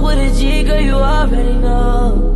fuck with a G, girl, you already know.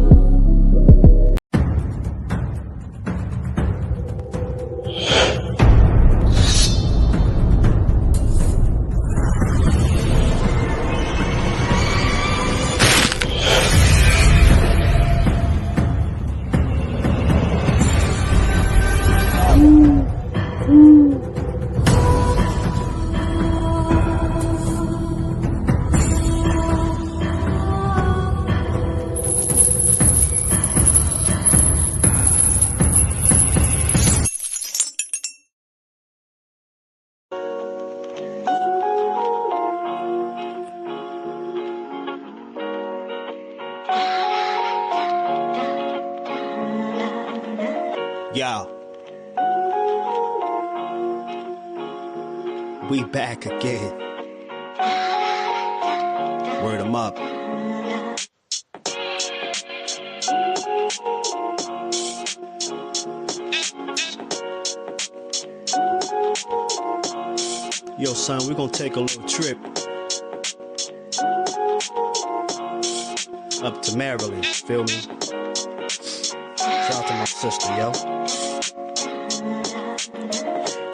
Yo, we back again. Word 'em up. Yo, son, we gonna take a little trip up to Maryland, feel me? Shout out to my sister, yo.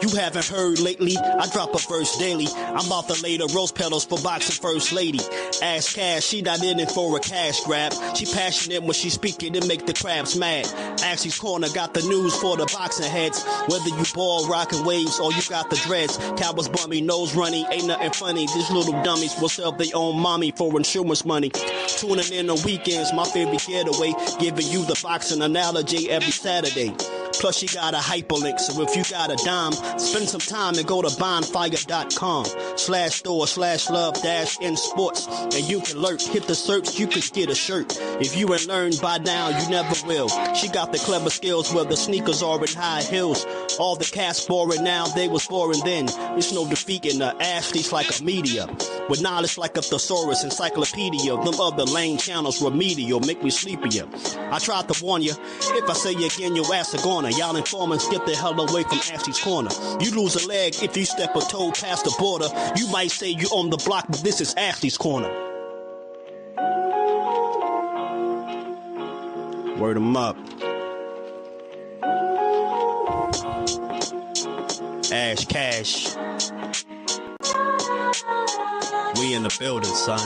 You haven't heard lately, I drop a verse daily. I'm about to lay the rose petals for boxing first lady. Ask Cash, she not in it for a cash grab. She passionate when she speaking to make the crabs mad. Ashley's Corner got the news for the boxing heads. Whether you ball, rockin' waves, or you got the dreads. Cowboys bummy, nose runny, ain't nothing funny. These little dummies will sell their own mommy for insurance money. Tuning in on weekends, my favorite getaway. Giving you the boxing analogy every Saturday. Plus she got a hyperlink, so if you got a dime, spend some time and go to bonfire.com/store/love-in-sports, and you can lurk, hit the search, you could get a shirt. If you ain't learned by now, you never will. She got the clever skills where the sneakers are in high heels. All the cats boring now, they was boring then. There's no defeating her. Ashley's like a meteor, with knowledge like a thesaurus encyclopedia. Them other lame channels remedial, make me sleepier. I tried to warn you, if I say again, your ass are gonna. Y'all informants, get the hell away from Ashley's Corner. You lose a leg if you step a toe past the border. You might say you on the block, but this is Ashley's Corner. Word 'em up. Ash Cash. We in the building, son.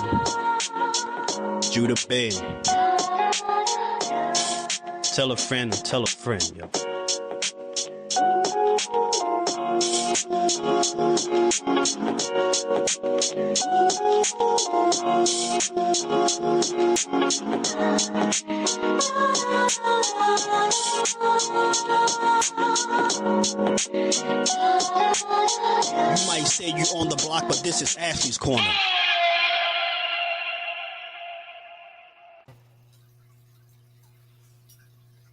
Judah Ben. Tell a friend, yo. You might say you on the block, but this is Ashley's Corner.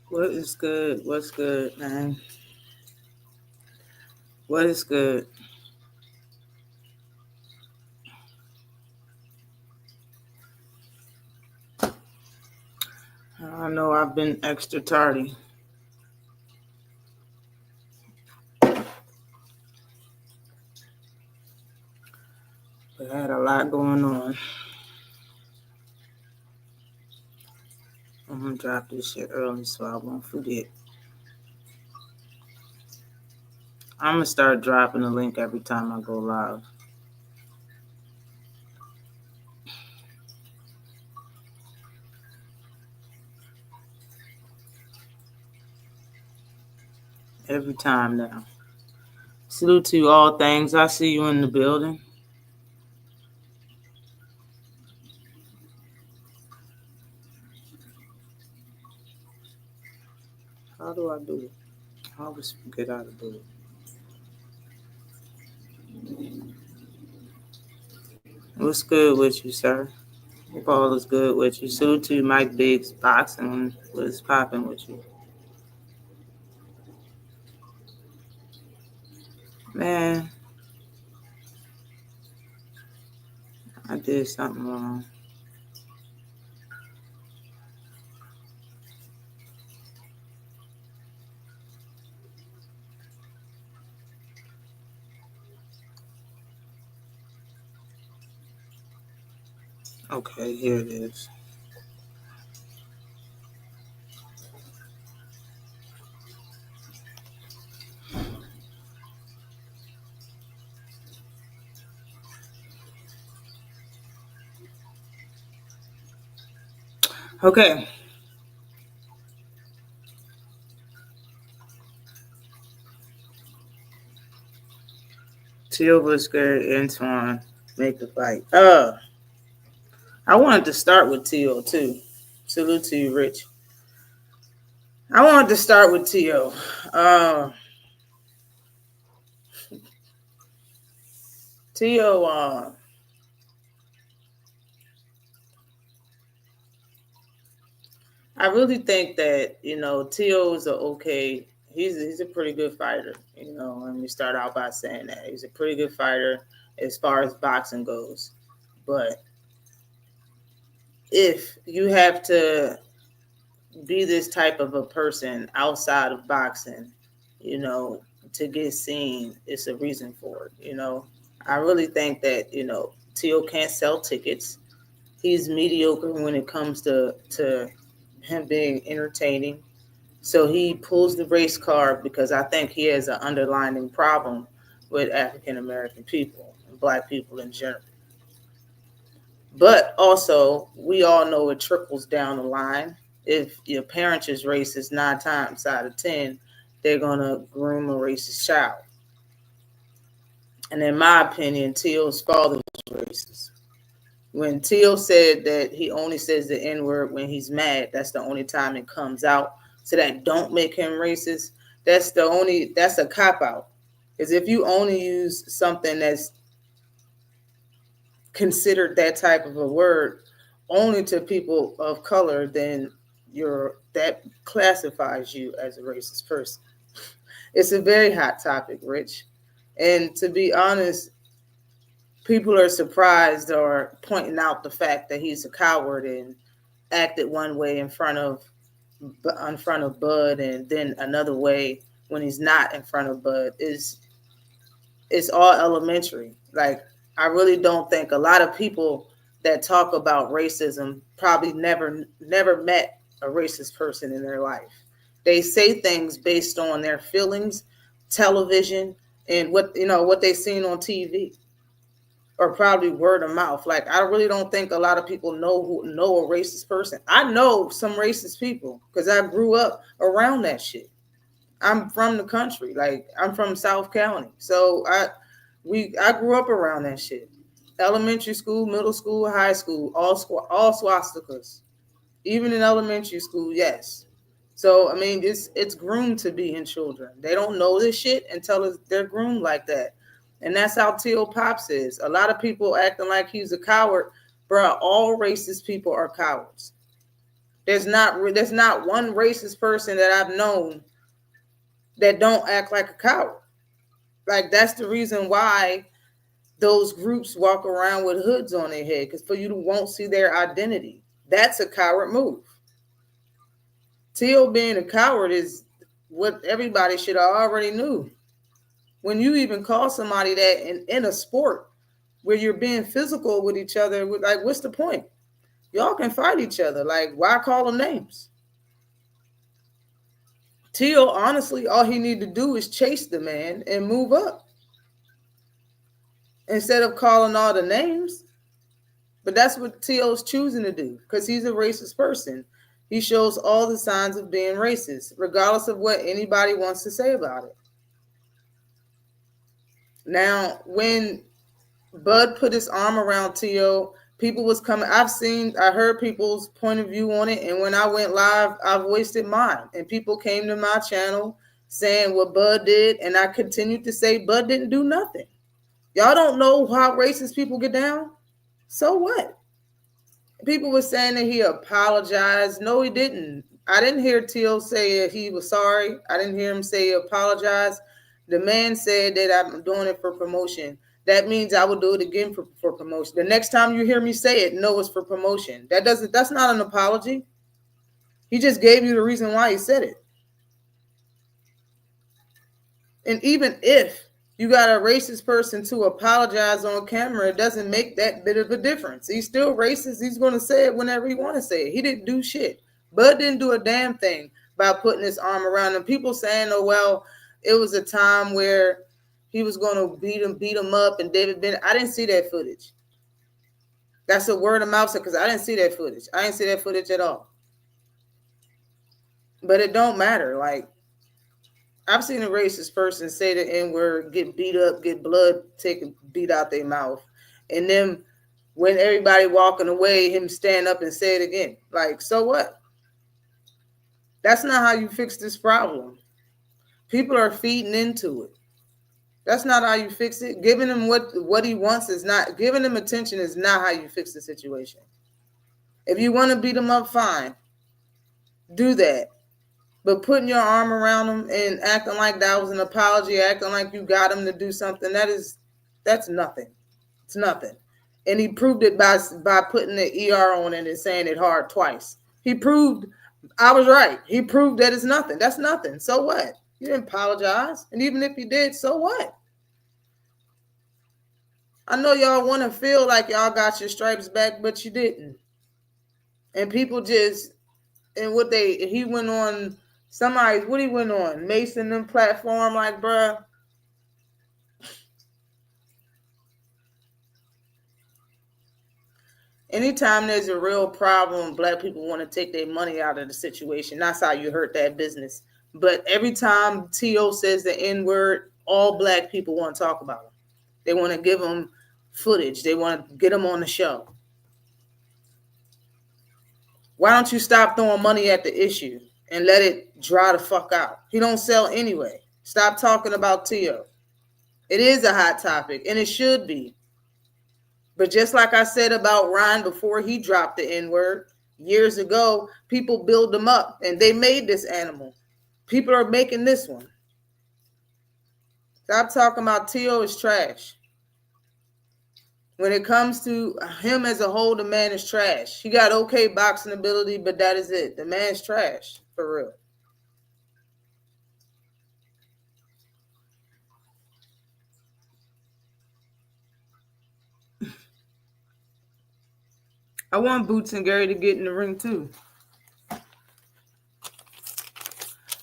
What is good? What's good, man? What is good? I know I've been extra tardy. But I had a lot going on. I'm gonna drop this shit early so I won't forget. I'm gonna start dropping the link every time I go live. Every time now. Salute to you, all things. I see you in the building. How do I do it? I always forget how to do it. What's good with you, sir? Hope all is good with you. Salute to you, Mike Biggs, boxing. What is popping with you? Man, I did something wrong. Okay, here it is. Okay. Teal was good. Antoine make the fight. I wanted to start with Teal too. Salute to you, Rich. I wanted to start with Teal. Teal. I really think that Teal is a okay. He's a pretty good fighter. Let me start out by saying that he's a pretty good fighter as far as boxing goes. But if you have to be this type of a person outside of boxing, to get seen, it's a reason for it. I really think that Teal can't sell tickets. He's mediocre when it comes to him being entertaining. So he pulls the race card because I think he has an underlying problem with African American people and Black people in general. But also, we all know it trickles down the line. If your parents is racist, 9 times out of 10, they're going to groom a racist child. And in my opinion, Teal's father was racist. When Teal said that he only says the N-word when he's mad, that's the only time it comes out. So that don't make him racist. That's a cop-out. Because if you only use something that's considered that type of a word only to people of color, then that classifies you as a racist person. It's a very hot topic, Rich. And to be honest, people are surprised or pointing out the fact that he's a coward and acted one way in front of Bud and then another way when he's not in front of Bud. It's all elementary. Like, I really don't think a lot of people that talk about racism probably never met a racist person in their life. They say things based on their feelings, television, and what they've seen on TV, or probably word of mouth. Like, I really don't think a lot of people know a racist person. I know some racist people because I grew up around that shit. I'm from the country. Like, I'm from South County. So I grew up around that shit. Elementary school, middle school, high school, all swastikas. Even in elementary school, yes. So I mean, it's groomed to be in children. They don't know this shit until they're groomed like that. And that's how Teal Pops is. A lot of people acting like he's a coward. Bruh, all racist people are cowards. There's not one racist person that I've known that don't act like a coward. Like, that's the reason why those groups walk around with hoods on their head, because for you won't see their identity. That's a coward move. Teal being a coward is what everybody should have already knew. When you even call somebody that in a sport where you're being physical with each other, like, what's the point? Y'all can fight each other. Like, why call them names? Teal, honestly, all he need to do is chase the man and move up instead of calling all the names. But that's what Teal's choosing to do because he's a racist person. He shows all the signs of being racist, regardless of what anybody wants to say about it. Now, when Bud put his arm around Teal, people was coming. I heard people's point of view on it. And when I went live, I voiced mine. And people came to my channel saying what Bud did. And I continued to say Bud didn't do nothing. Y'all don't know how racist people get down? So what? People were saying that he apologized. No, he didn't. I didn't hear Teal say he was sorry. I didn't hear him say he apologized. The man said that I'm doing it for promotion. That means I will do it again for promotion. The next time you hear me say it, no, it's for promotion. That's not an apology. He just gave you the reason why he said it. And even if You got a racist person to apologize on camera. It doesn't make that bit of a difference. He's still racist. He's going to say it whenever he want to say it. He didn't do shit. Bud didn't do a damn thing by putting his arm around him. People saying, oh, well, it was a time where he was going to beat him up, and David Bennett. I didn't see that footage. That's a word of mouth because I didn't see that footage. I didn't see that footage at all. But it don't matter. Like, I've seen a racist person say the N-word, get beat up, get blood taken, beat out their mouth. And then when everybody walking away, him stand up and say it again. Like, so what? That's not how you fix this problem. People are feeding into it. That's not how you fix it. Giving him what he wants is not, giving him attention is not how you fix the situation. If you want to beat him up, fine. Do that. But putting your arm around him and acting like that was an apology, acting like you got him to do something, that's nothing. It's nothing. And he proved it by putting the ER on it and saying it hard twice. He proved I was right. He proved that it's nothing. That's nothing. So what? You didn't apologize. And even if you did, so what? I know y'all want to feel like y'all got your stripes back, but you didn't. And people just, and he went on, what he went on? Mason them platform, like, bruh. Anytime there's a real problem, black people want to take their money out of the situation. That's how you hurt that business. But every time T.O. says the N-word, all black people want to talk about him. They want to give him footage. They want to get him on the show. Why don't you stop throwing money at the issue and let it dry the fuck out? He don't sell anyway. Stop talking about T.O. It is a hot topic, and it should be. But just like I said about Ryan before he dropped the N-word, years ago, people build them up, and they made this animal. People are making this one. Stop talking about T.O. is trash. When it comes to him as a whole, the man is trash. He got okay boxing ability, but that is it. The man's trash, for real. I want Boots and Gary to get in the ring too.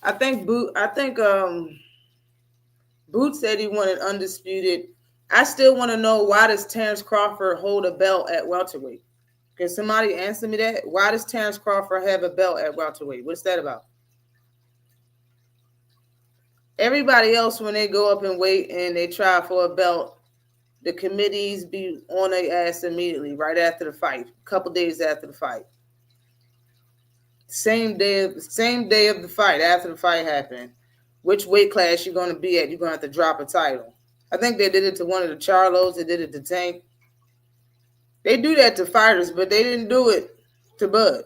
I think Boots said he wanted undisputed. I still want to know, why does Terrence Crawford hold a belt at welterweight? Can somebody answer me that? Why does Terrence Crawford have a belt at welterweight? What's that about? Everybody else, when they go up and weight and they try for a belt, the committees be on their ass immediately, right after the fight, a couple days after the fight. Same day of the fight, after the fight happened. Which weight class you're going to be at, you're going to have to drop a title. I think they did it to one of the Charlos. They did it to Tank. They do that to fighters, but they didn't do it to Bud.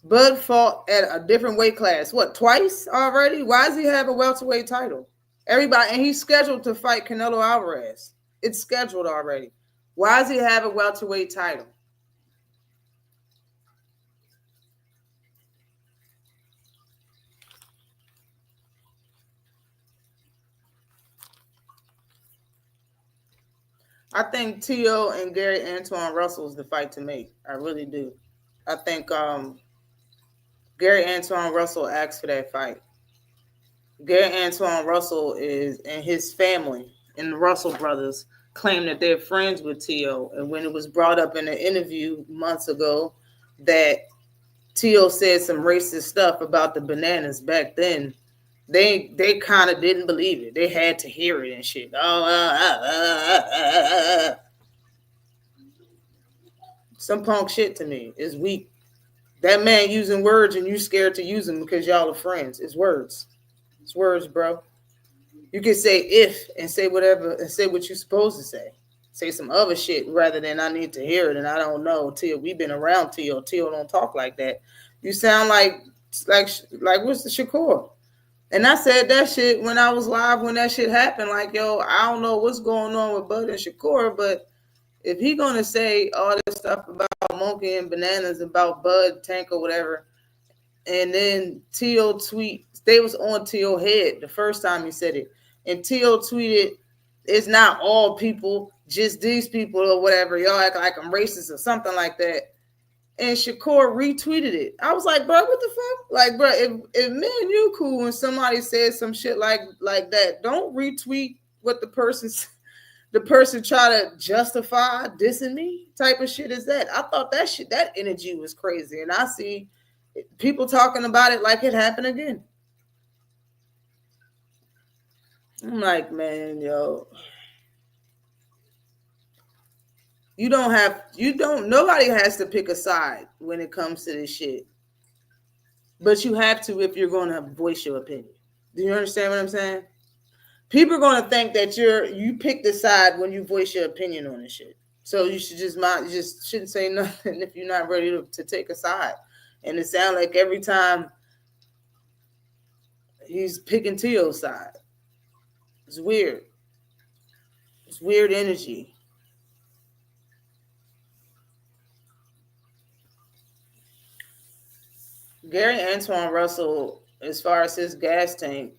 Bud fought at a different weight class. What, twice already? Why does he have a welterweight title? Everybody, and he's scheduled to fight Canelo Alvarez. It's scheduled already. Why does he have a welterweight title? I think T.O. and Gary Antoine Russell is the fight to make. I really do. I think Gary Antoine Russell asked for that fight. Gary Antoine Russell is, and his family and the Russell brothers claim that they're friends with T.O. And when it was brought up in an interview months ago that T.O. said some racist stuff about the bananas back then, they kind of didn't believe it. They had to hear it and shit. Some punk shit to me. It's weak. That man using words and you scared to use them because y'all are friends. It's words. It's words, bro. You can say if and say whatever and say what you're supposed to say. Say some other shit rather than I need to hear it and I don't know. Till we've been around Till don't talk like that. You sound like what's the Shakur? And I said that shit when I was live when that shit happened. Like, yo, I don't know what's going on with Bud and Shakur, but if he gonna say all this stuff about Monkey and Bananas, about Bud, Tank, or whatever, and then T.O. tweet, they was on T.O. head the first time he said it, and T.O. tweeted It's not all people, just these people or whatever. Y'all act like I'm racist or something like that. And Shakur retweeted it. I was like, bro, what the fuck? Like, bro, if me and you cool when somebody says some shit like that, don't retweet what the person try to justify dissing me type of shit is that. I thought that energy was crazy. And I see people talking about it like it happened again. I'm like, man, yo. Nobody has to pick a side when it comes to this shit. But you have to if you're going to voice your opinion. Do you understand what I'm saying? People are going to think that you pick the side when you voice your opinion on this shit. So you should you just shouldn't say nothing if you're not ready to take a side. And it sounds like every time he's picking Tio's side. It's weird. It's weird energy. Gary Antoine Russell, as far as his gas tank,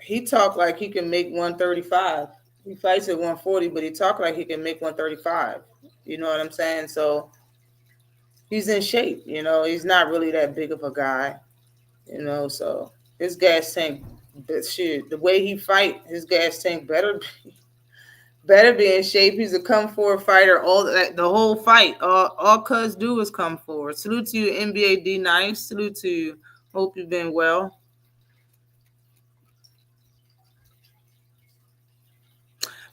he talked like he can make 135. He fights at 140, but he talked like he can make 135. You know what I'm saying? So he's in shape. You know, he's not really that big of a guy. You know, so his gas tank, shit, the way he fight, his gas tank better be in shape. He's a come forward fighter. The whole fight, all cuz do is come forward. Salute to you, NBA D Nice. Salute to you. Hope you've been well.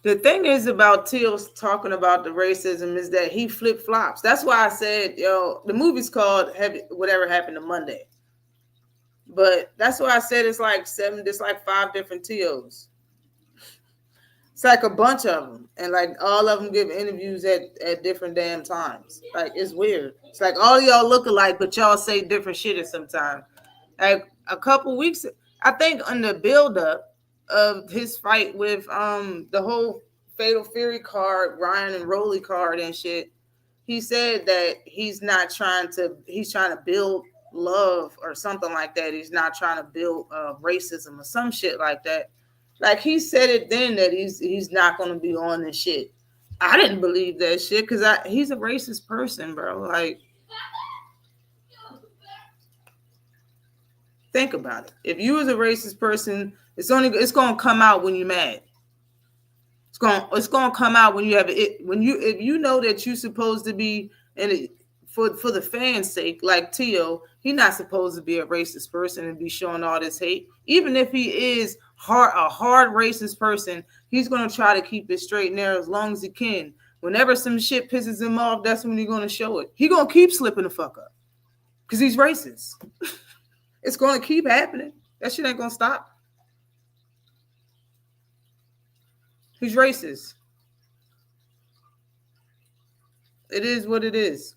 The thing is about Teal's talking about the racism is that he flip flops. That's why I said, yo, the movie's called Whatever Happened to Monday. But that's why I said it's like 5 different Teals. It's like a bunch of them. And like all of them give interviews at different damn times. Like it's weird. It's like all y'all look alike, but y'all say different shit at some time. Like a couple weeks, I think on the buildup of his fight with the whole Fatal Fury card, Ryan and Rolly card and shit, he said that he's trying to build love or something like that. He's not trying to build racism or some shit like that. Like he said it then that he's not going to be on this shit. I didn't believe that shit because he's a racist person, bro. Like, think about it. If you was a racist person, it's going to come out when you're mad. It's going to come out when you have it. If you know that you're supposed to be in it for the fans' sake, like Tio, he's not supposed to be a racist person and be showing all this hate. Even if he is a hard racist person, he's going to try to keep it straight and narrow as long as he can. Whenever some shit pisses him off, that's when he's going to show it. He's going to keep slipping the fuck up because he's racist. It's going to keep happening. That shit ain't going to stop. He's racist. It is what it is.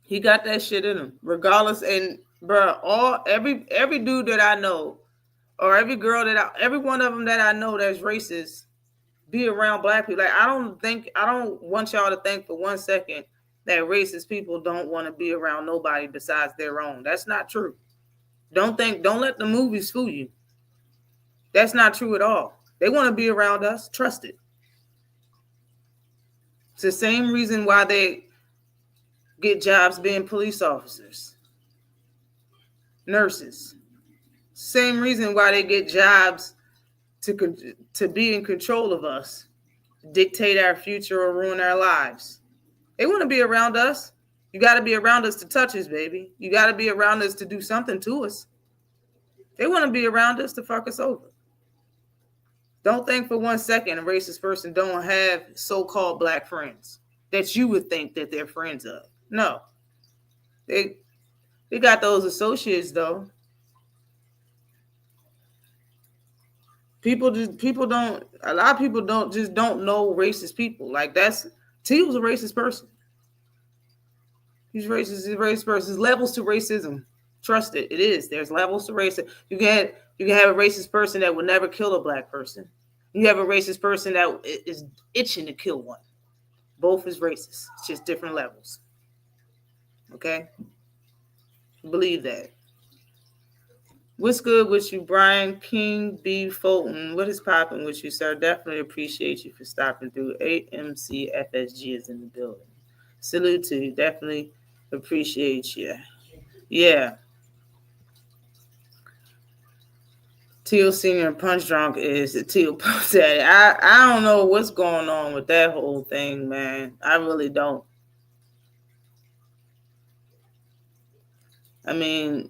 He got that shit in him, regardless. And bro, every dude that I know, or every girl every one of them that I know that's racist, be around black people. Like I don't want y'all to think for 1 second that racist people don't want to be around nobody besides their own. That's not true. Don't let the movies fool you. That's not true at all. They want to be around us. Trust it. It's the same reason why they get jobs being police officers, nurses. Same reason why they get jobs to be in control of us, dictate our future or ruin our lives. They want to be around us. You got to be around us to touch us, baby. You got to be around us to do something to us. They want to be around us to fuck us over. Don't think for 1 second a racist person don't have so-called black friends that you would think that they're friends of. No. They got those associates though. A lot of people don't know racist people. Like T was a racist person. He's racist. He's a racist person. There's levels to racism. Trust it. It is. There's levels to racism. You can have a racist person that would never kill a black person. You have a racist person that is itching to kill one. Both is racist. It's just different levels. Okay? Believe that. What's good with you, Brian King B. Fulton? What is popping with you, sir? Definitely appreciate you for stopping through. AMC FSG is in the building. Salute to you. Definitely appreciate you. Yeah. Teal Senior Punch Drunk is the Teal Punch Daddy. I don't know what's going on with that whole thing, man. I really don't. I mean,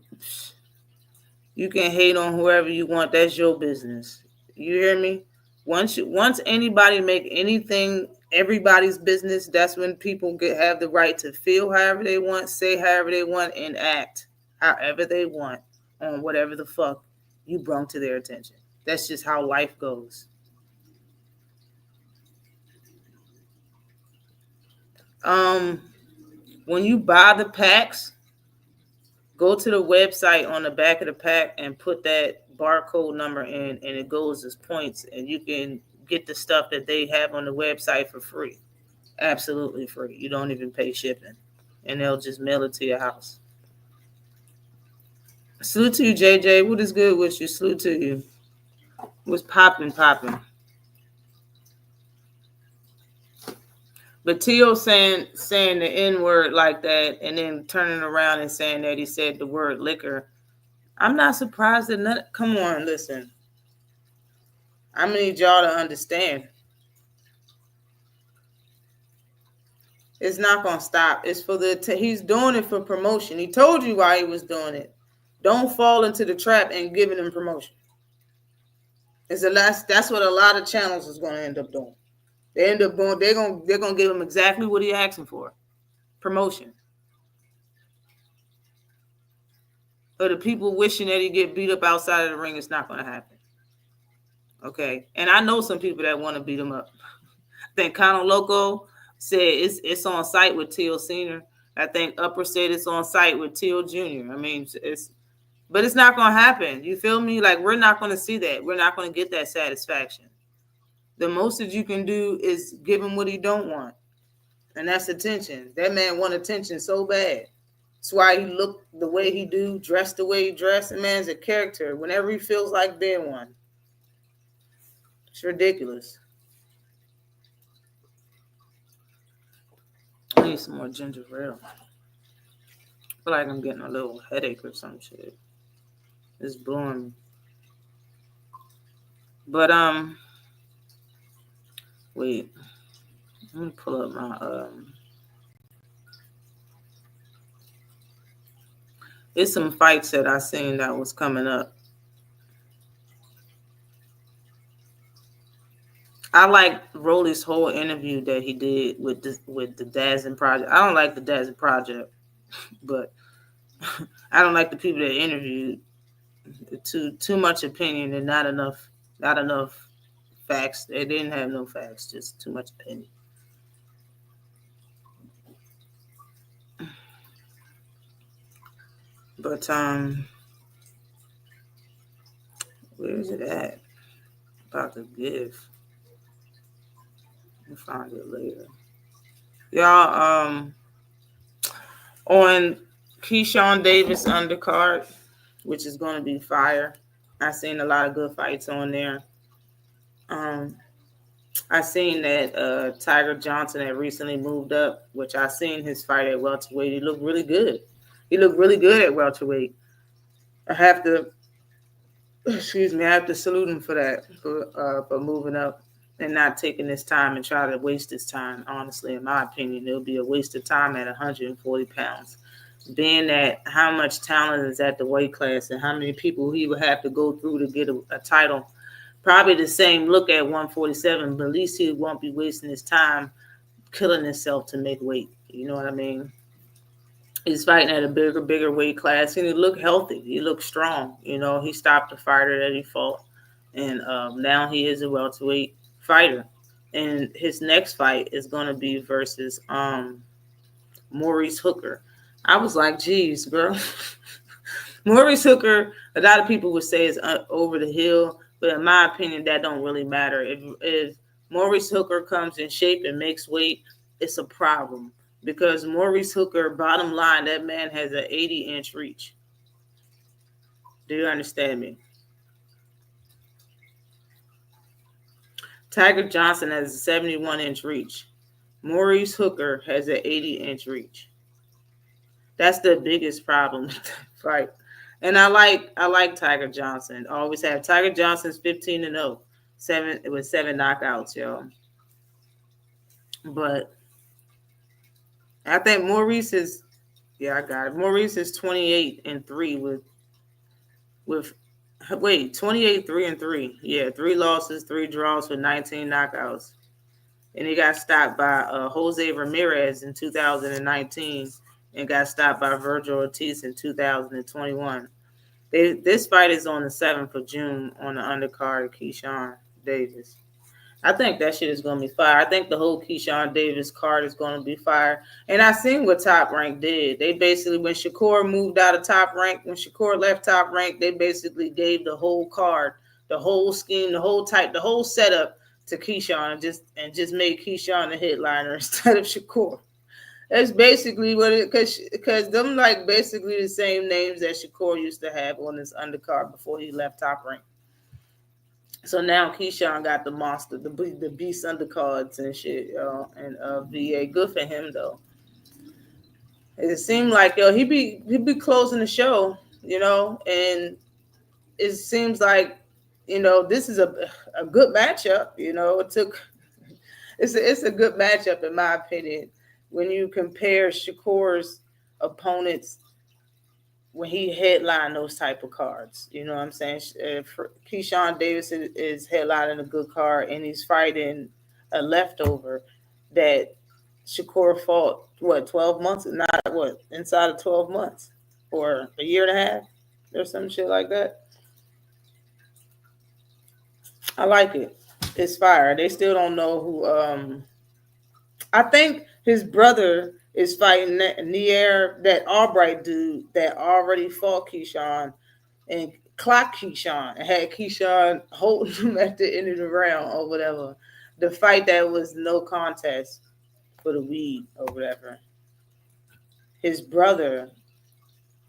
you can hate on whoever you want. That's your business. You hear me? Once anybody make anything everybody's business, that's when people have the right to feel however they want, say however they want, and act however they want on whatever the fuck you brought to their attention. That's just how life goes. When you buy the packs, go to the website on the back of the pack and put that barcode number in, and it goes as points, and you can get the stuff that they have on the website for free. Absolutely free. You don't even pay shipping, and they'll just mail it to your house. Salute to you, JJ. What is good with you? Salute to you. What's popping? But Teal saying the N-word like that and then turning around and saying that he said the word liquor. I'm not surprised that none. Come on, listen. I need y'all to understand. It's not going to stop. It's for he's doing it for promotion. He told you why he was doing it. Don't fall into the trap and giving him promotion. That's what a lot of channels is going to end up doing. They're going to give him exactly what he asking for. Promotion. But the people wishing that he get beat up outside of the ring, it's not going to happen. Okay. And I know some people that want to beat him up. I think Cono Loco said it's on site with Teal Sr. I think Upper said it's on site with Teal Jr. I mean, but it's not going to happen. You feel me? Like, we're not going to see that. We're not going to get that satisfaction. The most that you can do is give him what he don't want. And that's attention. That man want attention so bad. That's why he looked the way he do, dressed the way he dressed. The man's a character whenever he feels like being one. It's ridiculous. I need some more ginger ale. I feel like I'm getting a little headache or some shit. It's blowing me. But wait. Let me pull up my It's some fights that I seen that was coming up. I like Rolly's whole interview that he did with the Dazzin Project. I don't like the Dazzin Project, but I don't like the people that interviewed. Too much opinion and not enough facts. They didn't have no facts, just too much opinion. But where is it at? About to give. We'll find it later. Y'all, on Keyshawn Davis undercard, which is going to be fire. I seen a lot of good fights on there. I seen that Tiger Johnson had recently moved up, which I seen his fight at welterweight. He looked really good. At welterweight. I have to salute him for that, for moving up and not taking this time and try to waste his time. Honestly, in my opinion, it'll be a waste of time at 140 pounds. Being that how much talent is at the weight class and how many people he would have to go through to get a title. Probably the same look at 147, but at least he won't be wasting his time killing himself to make weight. You know what I mean? He's fighting at a bigger weight class, and he looked healthy. He looked strong. You know, he stopped the fighter that he fought, and now he is a welterweight fighter. And his next fight is going to be versus Maurice Hooker. I was like, geez, bro. Maurice Hooker, a lot of people would say is over the hill, but in my opinion, that don't really matter. If Maurice Hooker comes in shape and makes weight, it's a problem. Because Maurice Hooker, bottom line, that man has an 80-inch reach. Do you understand me? Tiger Johnson has a 71-inch reach. Maurice Hooker has an 80-inch reach. That's the biggest problem with the fight. And I like Tiger Johnson. Always have. Tiger Johnson's 15-0. It was 7 knockouts, yo. But I think Maurice is, yeah, I got it. Maurice is 28-3 with 28 3-3. Yeah, 3 losses, 3 draws with 19 knockouts. And he got stopped by Jose Ramirez in 2019 and got stopped by Virgil Ortiz in 2021. This fight is on the 7th of June on the undercard of Keyshawn Davis. I think that shit is going to be fire. I think the whole Keyshawn Davis card is going to be fire. And I seen what Top Rank did. They basically, when Shakur moved out of Top Rank, when Shakur left Top Rank, they basically gave the whole card, the whole scheme, the whole type, the whole setup to Keyshawn and just made Keyshawn the headliner instead of Shakur. That's basically what it, because them like basically the same names that Shakur used to have on this undercard before he left Top Rank. So now Keyshawn got the monster, the beast undercards and shit, yo, and VA. Good for him though. It seemed like he be closing the show, and it seems like this is a good matchup. It's a good matchup in my opinion when you compare Shakur's opponents when he headlined those type of cards. You know what I'm saying? Keyshawn Davis is headlining a good card, and he's fighting a leftover that Shakur fought, 12 months? Not inside of 12 months or a year and a half or some shit like that. I like it. It's fire. They still don't know who. I think his brother is fighting Nier, that Albright dude that already fought Keyshawn and clocked Keyshawn and had Keyshawn holding him at the end of the round or whatever. The fight that was no contest for the weed or whatever. His brother,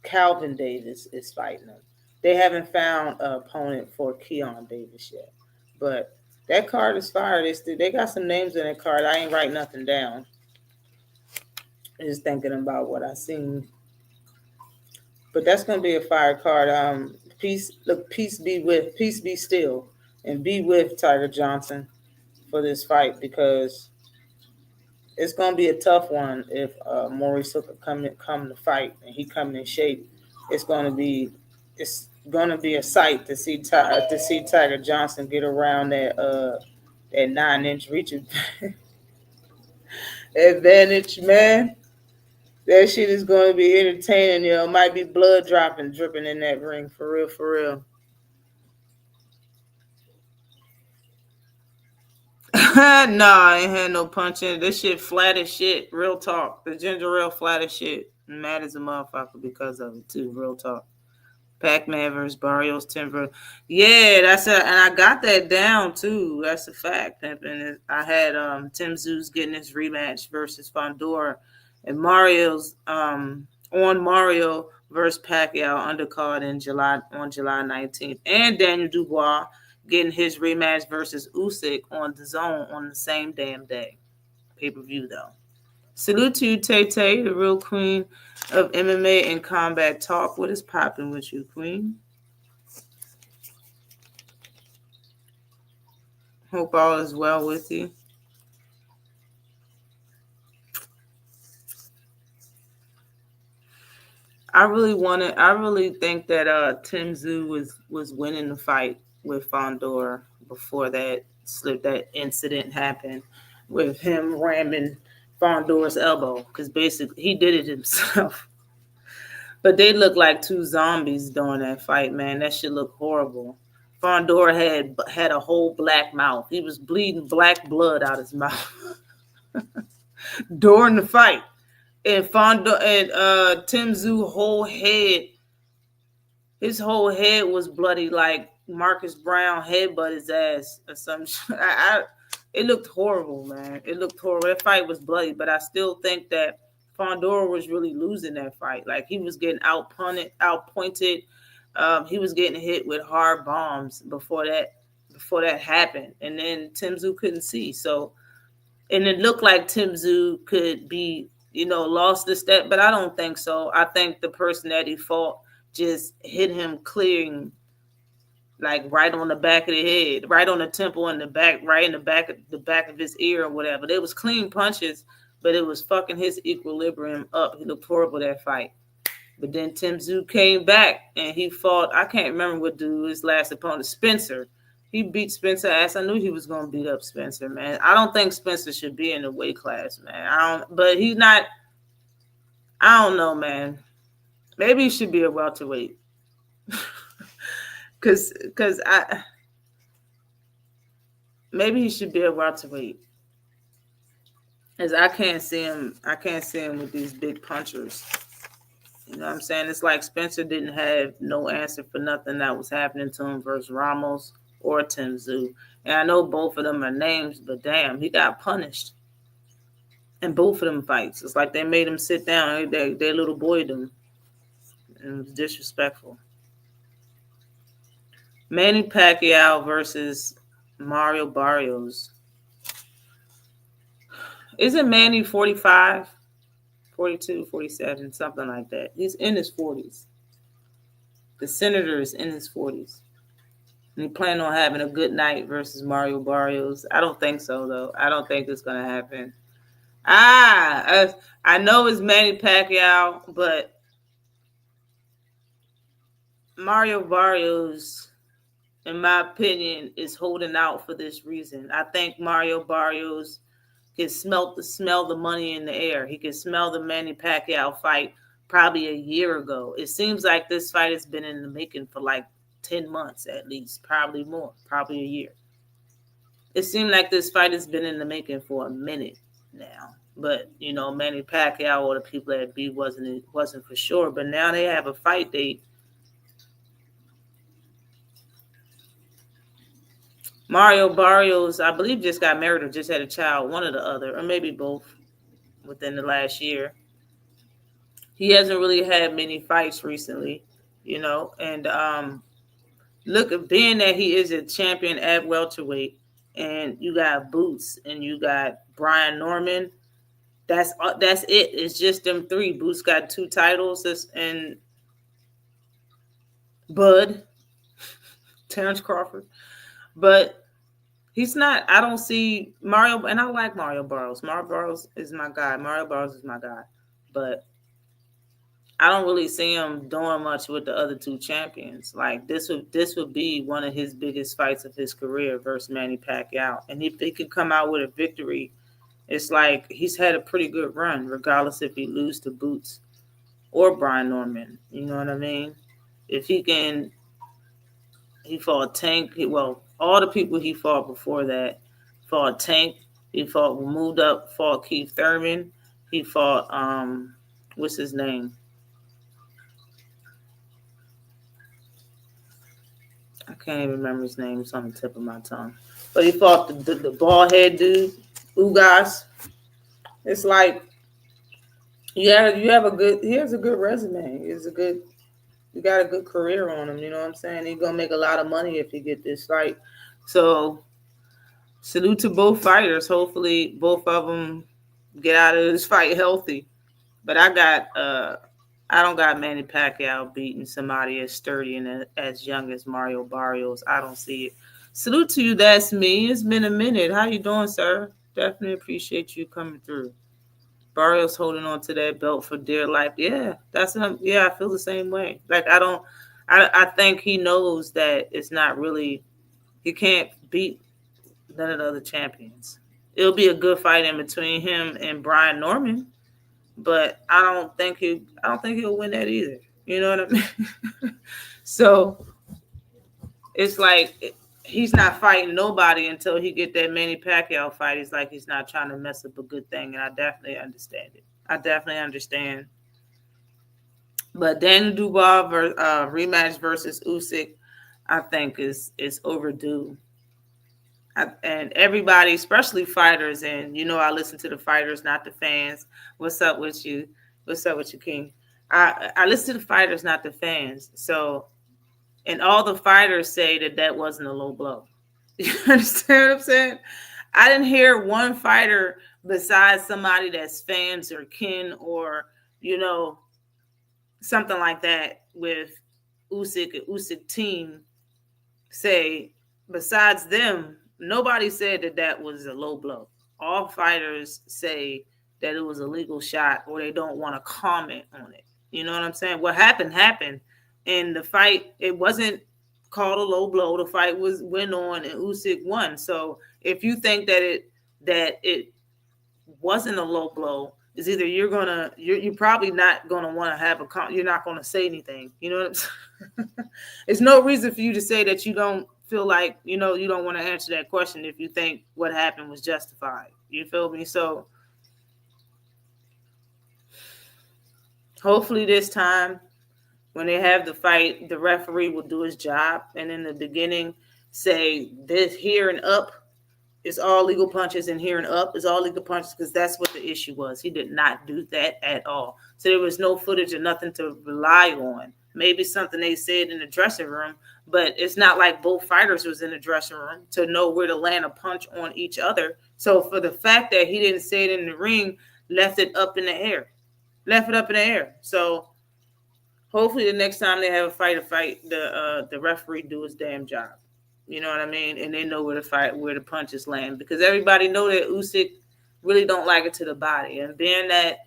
Calvin Davis, is fighting him. They haven't found an opponent for Keon Davis yet. But that card is fire. They got some names in that card. I ain't write nothing down. Just thinking about what I seen. But that's gonna be a fire card. Peace be still, and be with Tiger Johnson for this fight, because it's gonna be a tough one if Maurice Hooker come to fight and he coming in shape. It's gonna be a sight to see Tiger Johnson get around that 9-inch reach advantage, man. That shit is going to be entertaining. Might be blood dripping in that ring, for real, for real. No, I ain't had no punching. This shit flat as shit. Real talk. The ginger ale flat as shit. I'm mad as a motherfucker because of it too. Real talk. Pac-Man versus Barrios Timber. Yeah, and I got that down too. That's a fact. And I had Tim Zeus getting his rematch versus Fondor, and Mario's on Mario versus Pacquiao undercard on July 19th, and Daniel Dubois getting his rematch versus Usyk on the Zone on the same damn day. Pay-per-view though. Salute to you, Tay, the real queen of MMA and combat talk. What is popping with you, queen? Hope all is well with you. I really think that Tim Tszyu was winning the fight with Fondor before that incident happened with him ramming Fondor's elbow, because basically he did it himself. But they look like two zombies during that fight, man. That shit looked horrible. Fondor had a whole black mouth. He was bleeding black blood out his mouth during the fight. And Fondor and Tim Tszyu his whole head was bloody, like Marcus Brown headbutt his ass or some shit. It looked horrible, man. It looked horrible. That fight was bloody, but I still think that Fondor was really losing that fight. Like, he was getting outpointed He was getting hit with hard bombs before that happened, and then Tim Tszyu couldn't see. So, and it looked like Tim Tszyu could be, lost the step, but I don't think so. I think the person that he fought just hit him clearing, like right on the back of the head, right on the temple and the back, right in the back of his ear or whatever. They was clean punches, but it was fucking his equilibrium up. He looked horrible that fight. But then Tim Tszyu came back and he fought, I can't remember what dude his last opponent, Spencer. He beat Spencer ass. I knew he was gonna beat up Spencer, man. I don't think Spencer should be in the weight class, man. But he's not. I don't know, man. Maybe he should be a welterweight. Cause maybe he should be a welterweight. Cause I can't see him with these big punchers. You know what I'm saying? It's like Spencer didn't have no answer for nothing that was happening to him versus Ramos or Tim Tszyu. And I know both of them are names, but damn, he got punished in both of them fights. It's like they made him sit down. They little boyed him. And it was disrespectful. Manny Pacquiao versus Mario Barrios. Isn't Manny 45? 42, 47, something like that. He's in his 40s. The senator is in his 40s. And he planned on having a good night versus Mario Barrios. I don't think so, though. I don't think it's going to happen. I know it's Manny Pacquiao, but Mario Barrios, in my opinion, is holding out for this reason. I think Mario Barrios can smell the money in the air. He can smell the Manny Pacquiao fight probably a year ago. It seems like this fight has been in the making for like 10 months at least, probably more, probably a year. It seemed like this fight has been in the making for a minute now. But, Manny Pacquiao or the people at B wasn't for sure. But now they have a fight date. Mario Barrios, I believe, just got married or just had a child, one or the other, or maybe both within the last year. He hasn't really had many fights recently, and look, being that he is a champion at welterweight, and you got Boots and you got Brian Norman, that's it. It's just them three. Boots got 2 titles, and Bud, Terrence Crawford. But he's not. I don't see Mario, and I like Mario Barrios. Mario Barrios is my guy. But I don't really see him doing much with the other 2 champions. Like this would be one of his biggest fights of his career versus Manny Pacquiao. And if he could come out with a victory, it's like he's had a pretty good run, regardless if he loses to Boots or Brian Norman. You know what I mean? If he fought Tank. All the people he fought before that fought Tank. He moved up, fought Keith Thurman. He fought, what's his name? I can't even remember his name. It's on the tip of my tongue. But he fought the bald head dude, Ugas. It's like, he has a good resume. You got a good career on him, you know what I'm saying? He's going to make a lot of money if he get this fight. So, salute to both fighters. Hopefully, both of them get out of this fight healthy. But I don't got Manny Pacquiao beating somebody as sturdy and as young as Mario Barrios. I don't see it. Salute to you. That's me. It's been a minute. How you doing, sir? Definitely appreciate you coming through. Barrios holding on to that belt for dear life. Yeah, I feel the same way. Like I think he knows that it's not really, he can't beat none of the other champions. It'll be a good fight in between him and Brian Norman, but I don't think he'll win that either. You know what I mean? So it's like he's not fighting nobody until he get that Manny Pacquiao fight. It's like he's not trying to mess up a good thing, and I definitely understand it. I definitely understand. But Daniel Dubois rematch versus Usyk, I think is overdue. And everybody, especially fighters, and I listen to the fighters, not the fans. What's up with you? What's up with you, King? I listen to the fighters, not the fans. So And all the fighters say that that wasn't a low blow. You understand what I'm saying? I didn't hear one fighter besides somebody that's fans or kin or, something like that with Usyk and Usyk team say, besides them, nobody said that that was a low blow. All fighters say that it was a legal shot or they don't want to comment on it. You know what I'm saying? What happened. And the fight, it wasn't called a low blow. The fight went on and Usyk won. So if you think that it wasn't a low blow, is either you're probably not gonna want to have you're not gonna say anything. You know what I'm saying? There's no reason for you to say that you don't feel like you don't want to answer that question if you think what happened was justified. You feel me? So hopefully this time when they have the fight, the referee will do his job and in the beginning say this here and up is all legal punches and here and up is all legal punches, because that's what the issue was. He did not do that at all. So there was no footage or nothing to rely on. Maybe something they said in the dressing room, but it's not like both fighters was in the dressing room to know where to land a punch on each other. So for the fact that he didn't say it in the ring, left it up in the air. So hopefully the next time they have a fight, the referee do his damn job. You know what I mean? And they know where the punches land, because everybody know that Usyk really don't like it to the body. And being that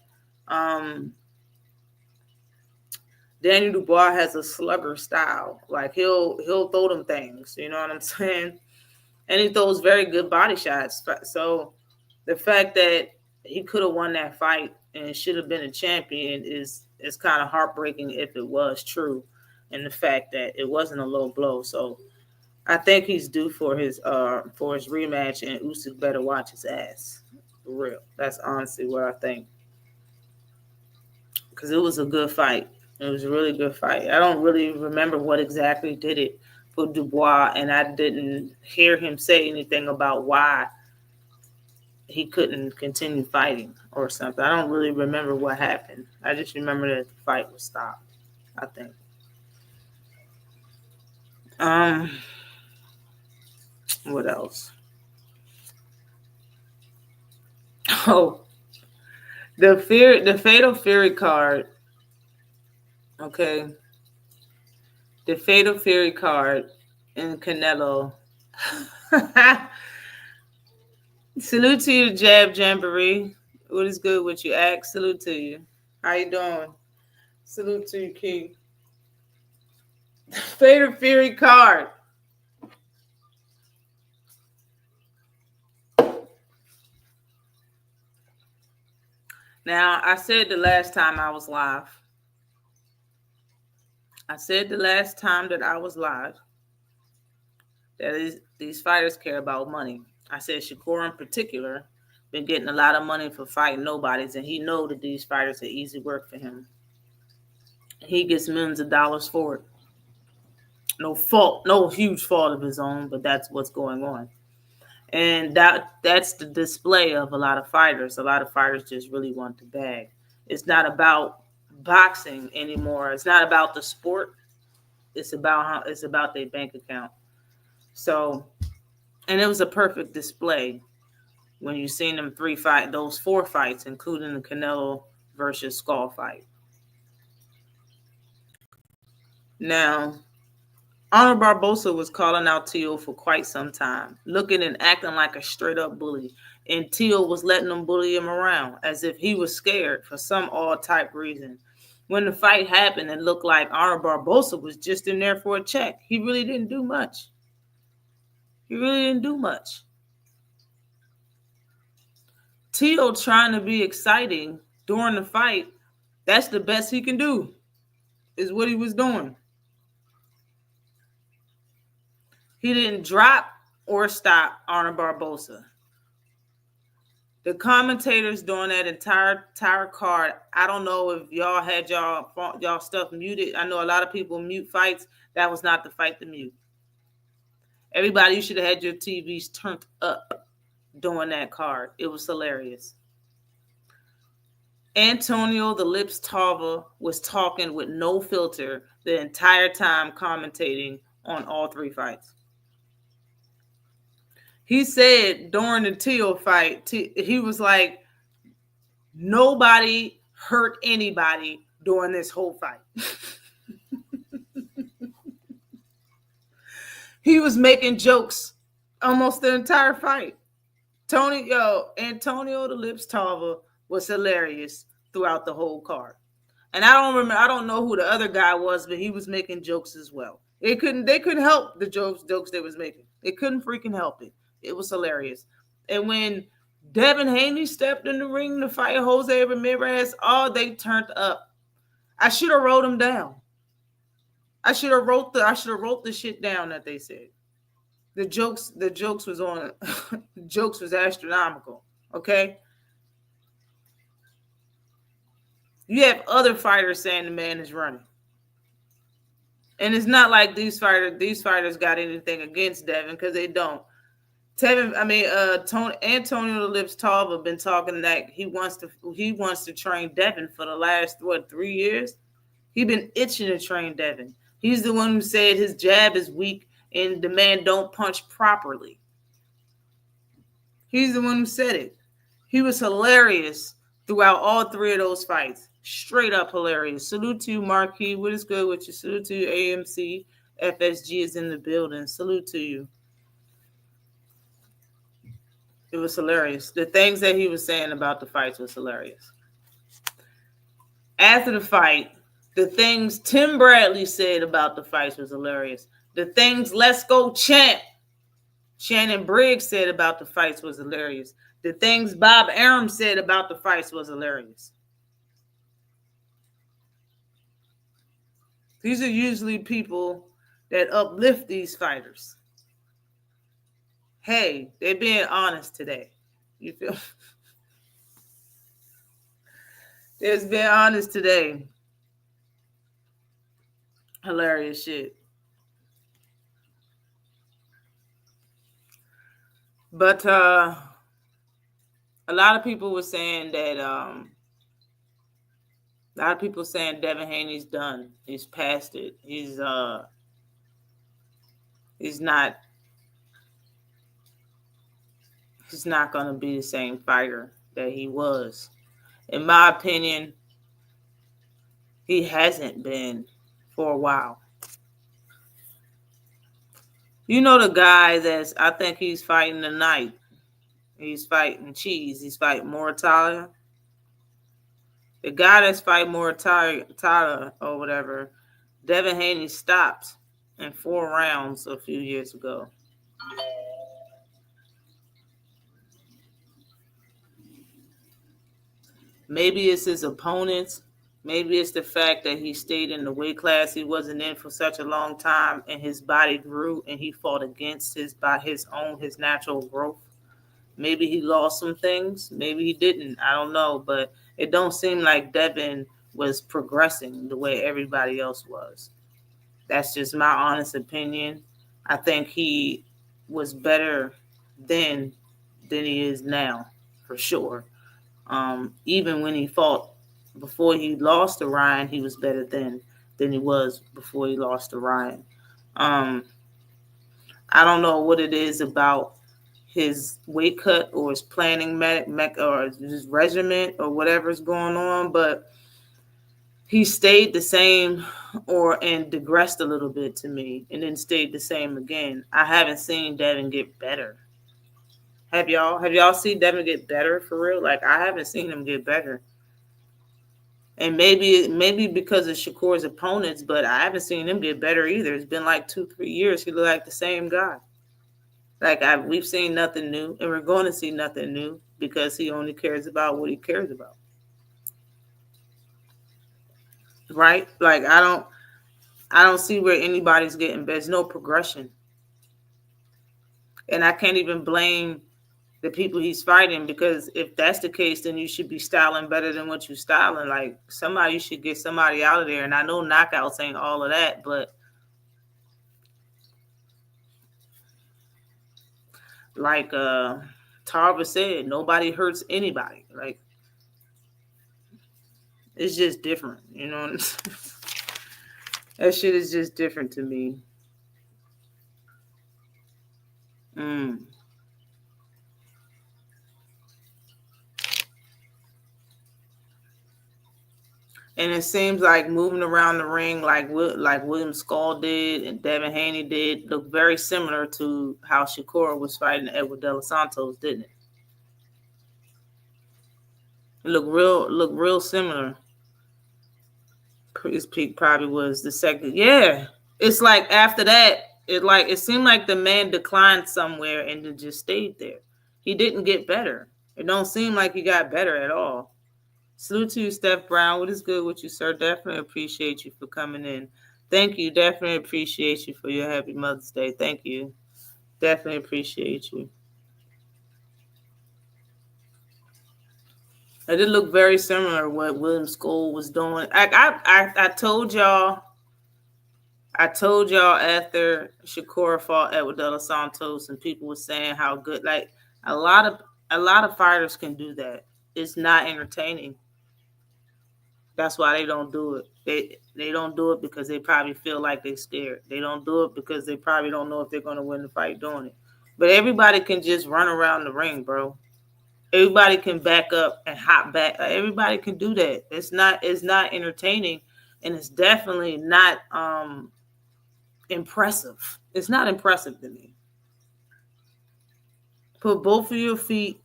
Daniel Dubois has a slugger style, like he'll throw them things. You know what I'm saying? And he throws very good body shots. So the fact that he could have won that fight and should have been a champion is kind of heartbreaking if it was true, and the fact that it wasn't a low blow. So I think he's due for his rematch, and Usyk better watch his ass. For real. That's honestly what I think. Because it was a good fight. It was a really good fight. I don't really remember what exactly did it for Dubois, and I didn't hear him say anything about why he couldn't continue fighting or something. I don't really remember what happened. I just remember that the fight was stopped, I think. What else? Oh, the Fatal Fury card. Okay. The Fatal Fury card in Canelo. Salute to you, Jab Jamboree. What is good with you, Axe? Salute to you. How you doing? Salute to you, King. Fatal Fury card. Now, I said the last time I was live that these fighters care about money. I said Shakur in particular been getting a lot of money for fighting nobodies, and he know that these fighters are easy work for him. He gets millions of dollars for it. No huge fault of his own, but that's what's going on. And that's the display of a lot of fighters. A lot of fighters just really want the bag. It's not about boxing anymore. It's not about the sport. It's about their bank account. So, and it was a perfect display when you seen them those 4 fights, including the Canelo versus Skull fight. Now, Honor Barbosa was calling out Teal for quite some time, looking and acting like a straight-up bully, and Teal was letting them bully him around as if he was scared for some odd-type reason. When the fight happened, it looked like Honor Barbosa was just in there for a check. He really didn't do much. Teal trying to be exciting during the fight, that's the best he can do, is what he was doing. He didn't drop or stop Honor Barbosa. The commentators during that entire card, I don't know if y'all had y'all stuff muted. I know a lot of people mute fights. That was not the fight to mute. Everybody, you should have had your TVs turned up during that card. It was hilarious. Antonio the Lips Tarver was talking with no filter the entire time, commentating on all three fights. He said during the Teal fight, he was like, nobody hurt anybody during this whole fight. He was making jokes almost the entire fight. Antonio the Lips Tarver was hilarious throughout the whole card. And I don't know who the other guy was, but he was making jokes as well. They couldn't help the jokes they was making. They couldn't freaking help it. It was hilarious. And when Devin Haney stepped in the ring to fight Jose Ramirez, they turned up. I should have wrote them down. I should have wrote the shit down that they said. The jokes was on the jokes was astronomical. Okay. You have other fighters saying the man is running. And it's not like these fighters got anything against Devin, because they don't. Antonio the Lips Tarver been talking that he wants to train Devin for the last 3 years. He been itching to train Devin. He's the one who said his jab is weak and the man don't punch properly. He's the one who said it. He was hilarious throughout all three of those fights. Straight up hilarious. Salute to you, Marquis. What is good with you? Salute to you, AMC. FSG is in the building. Salute to you. It was hilarious. The things that he was saying about the fights was hilarious. After the fight, the things Tim Bradley said about the fights was hilarious. The things Let's Go Champ Shannon Briggs said about the fights was hilarious. The things Bob Arum said about the fights was hilarious. These are usually people that uplift these fighters. Hey, they're being honest today. You feel? They're being honest today. Hilarious shit. But a lot of people were saying that a lot of people saying Devin Haney's done. He's past it. He's not going to be the same fighter that he was. In my opinion, he hasn't been for a while. You know the guy I think he's fighting tonight. He's fighting Cheese. He's fighting Moritalia. The guy that's fighting Moritalia or whatever, Devin Haney stopped in 4 rounds a few years ago. Maybe it's his opponents. Maybe it's the fact that he stayed in the weight class he wasn't in for such a long time, and his body grew, and he fought against his natural growth. Maybe he lost some things. Maybe he didn't. I don't know, but it don't seem like Devin was progressing the way everybody else was. That's just my honest opinion. I think he was better then than he is now, for sure. Even when he fought before he lost to Ryan, he was better then than he was before he lost to Ryan. I don't know what it is about his weight cut or his planning or his regimen or whatever's going on, but he stayed the same and digressed a little bit to me, and then stayed the same again. I haven't seen Devin get better. Have y'all seen Devin get better for real? Like, I haven't seen him get better. And maybe because of Shakur's opponents, but I haven't seen him get better either. It's been like 2-3 years. He looked like the same guy. Like, we've seen nothing new, and we're going to see nothing new because he only cares about what he cares about. Right? Like, I don't see where anybody's getting better. There's no progression. And I can't even blame the people he's fighting, because if that's the case, then you should be styling better than what you're styling. Like, you should get somebody out of there. And I know knockouts ain't all of that, but like Tarver said, nobody hurts anybody. Like, It's just different, you know. That shit is just different to me. Mm. And it seems like moving around the ring like William Skull did and Devin Haney did look very similar to how Shakur was fighting Edward De Los Santos, didn't it? It looked real similar. His peak probably was the second. Yeah. It's like after that, it seemed like the man declined somewhere and then just stayed there. He didn't get better. It don't seem like he got better at all. Salute to you, Steph Brown. What is good with you, sir? Definitely appreciate you for coming in. Thank you. Definitely appreciate you for your happy Mother's Day. Thank you. Definitely appreciate you. It did look very similar to what William Skull was doing. I told y'all after Shakur fought Edward De Los Santos, and people were saying how good. Like a lot of fighters can do that. It's not entertaining. That's why they don't do it. They don't do it because they probably feel like they're scared. They don't do it because they probably don't know if they're going to win the fight doing it. But everybody can just run around the ring, bro. Everybody can back up and hop back. Everybody can do that. It's not entertaining, and it's definitely not impressive. It's not impressive to me. Put both of your feet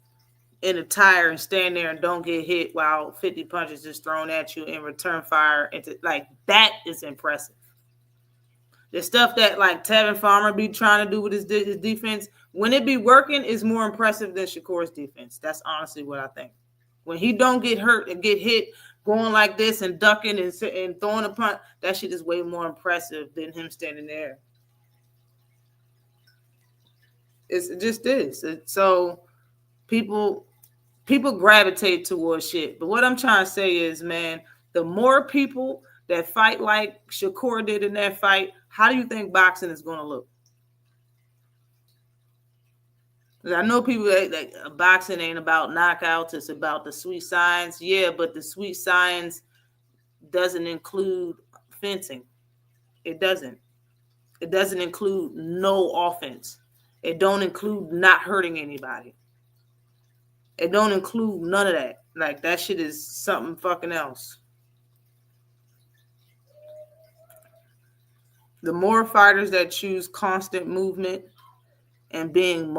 in a tire and stand there and don't get hit while 50 punches is thrown at you and return fire. Like that is impressive. The stuff that like Tevin Farmer be trying to do with his defense, when it be working, is more impressive than Shakur's defense. That's honestly what I think. When he don't get hurt and get hit going like this and ducking and throwing a punch, that shit is way more impressive than him standing there. It just is. So people gravitate towards shit. But what I'm trying to say is, man, the more people that fight like Shakur did in that fight, how do you think boxing is going to look? I know people that boxing ain't about knockouts. It's about the sweet science. Yeah, but the sweet science doesn't include fencing. It doesn't. It doesn't include no offense. It don't include not hurting anybody. It don't include none of that. Like, that shit is something fucking else. The more fighters that choose constant movement and being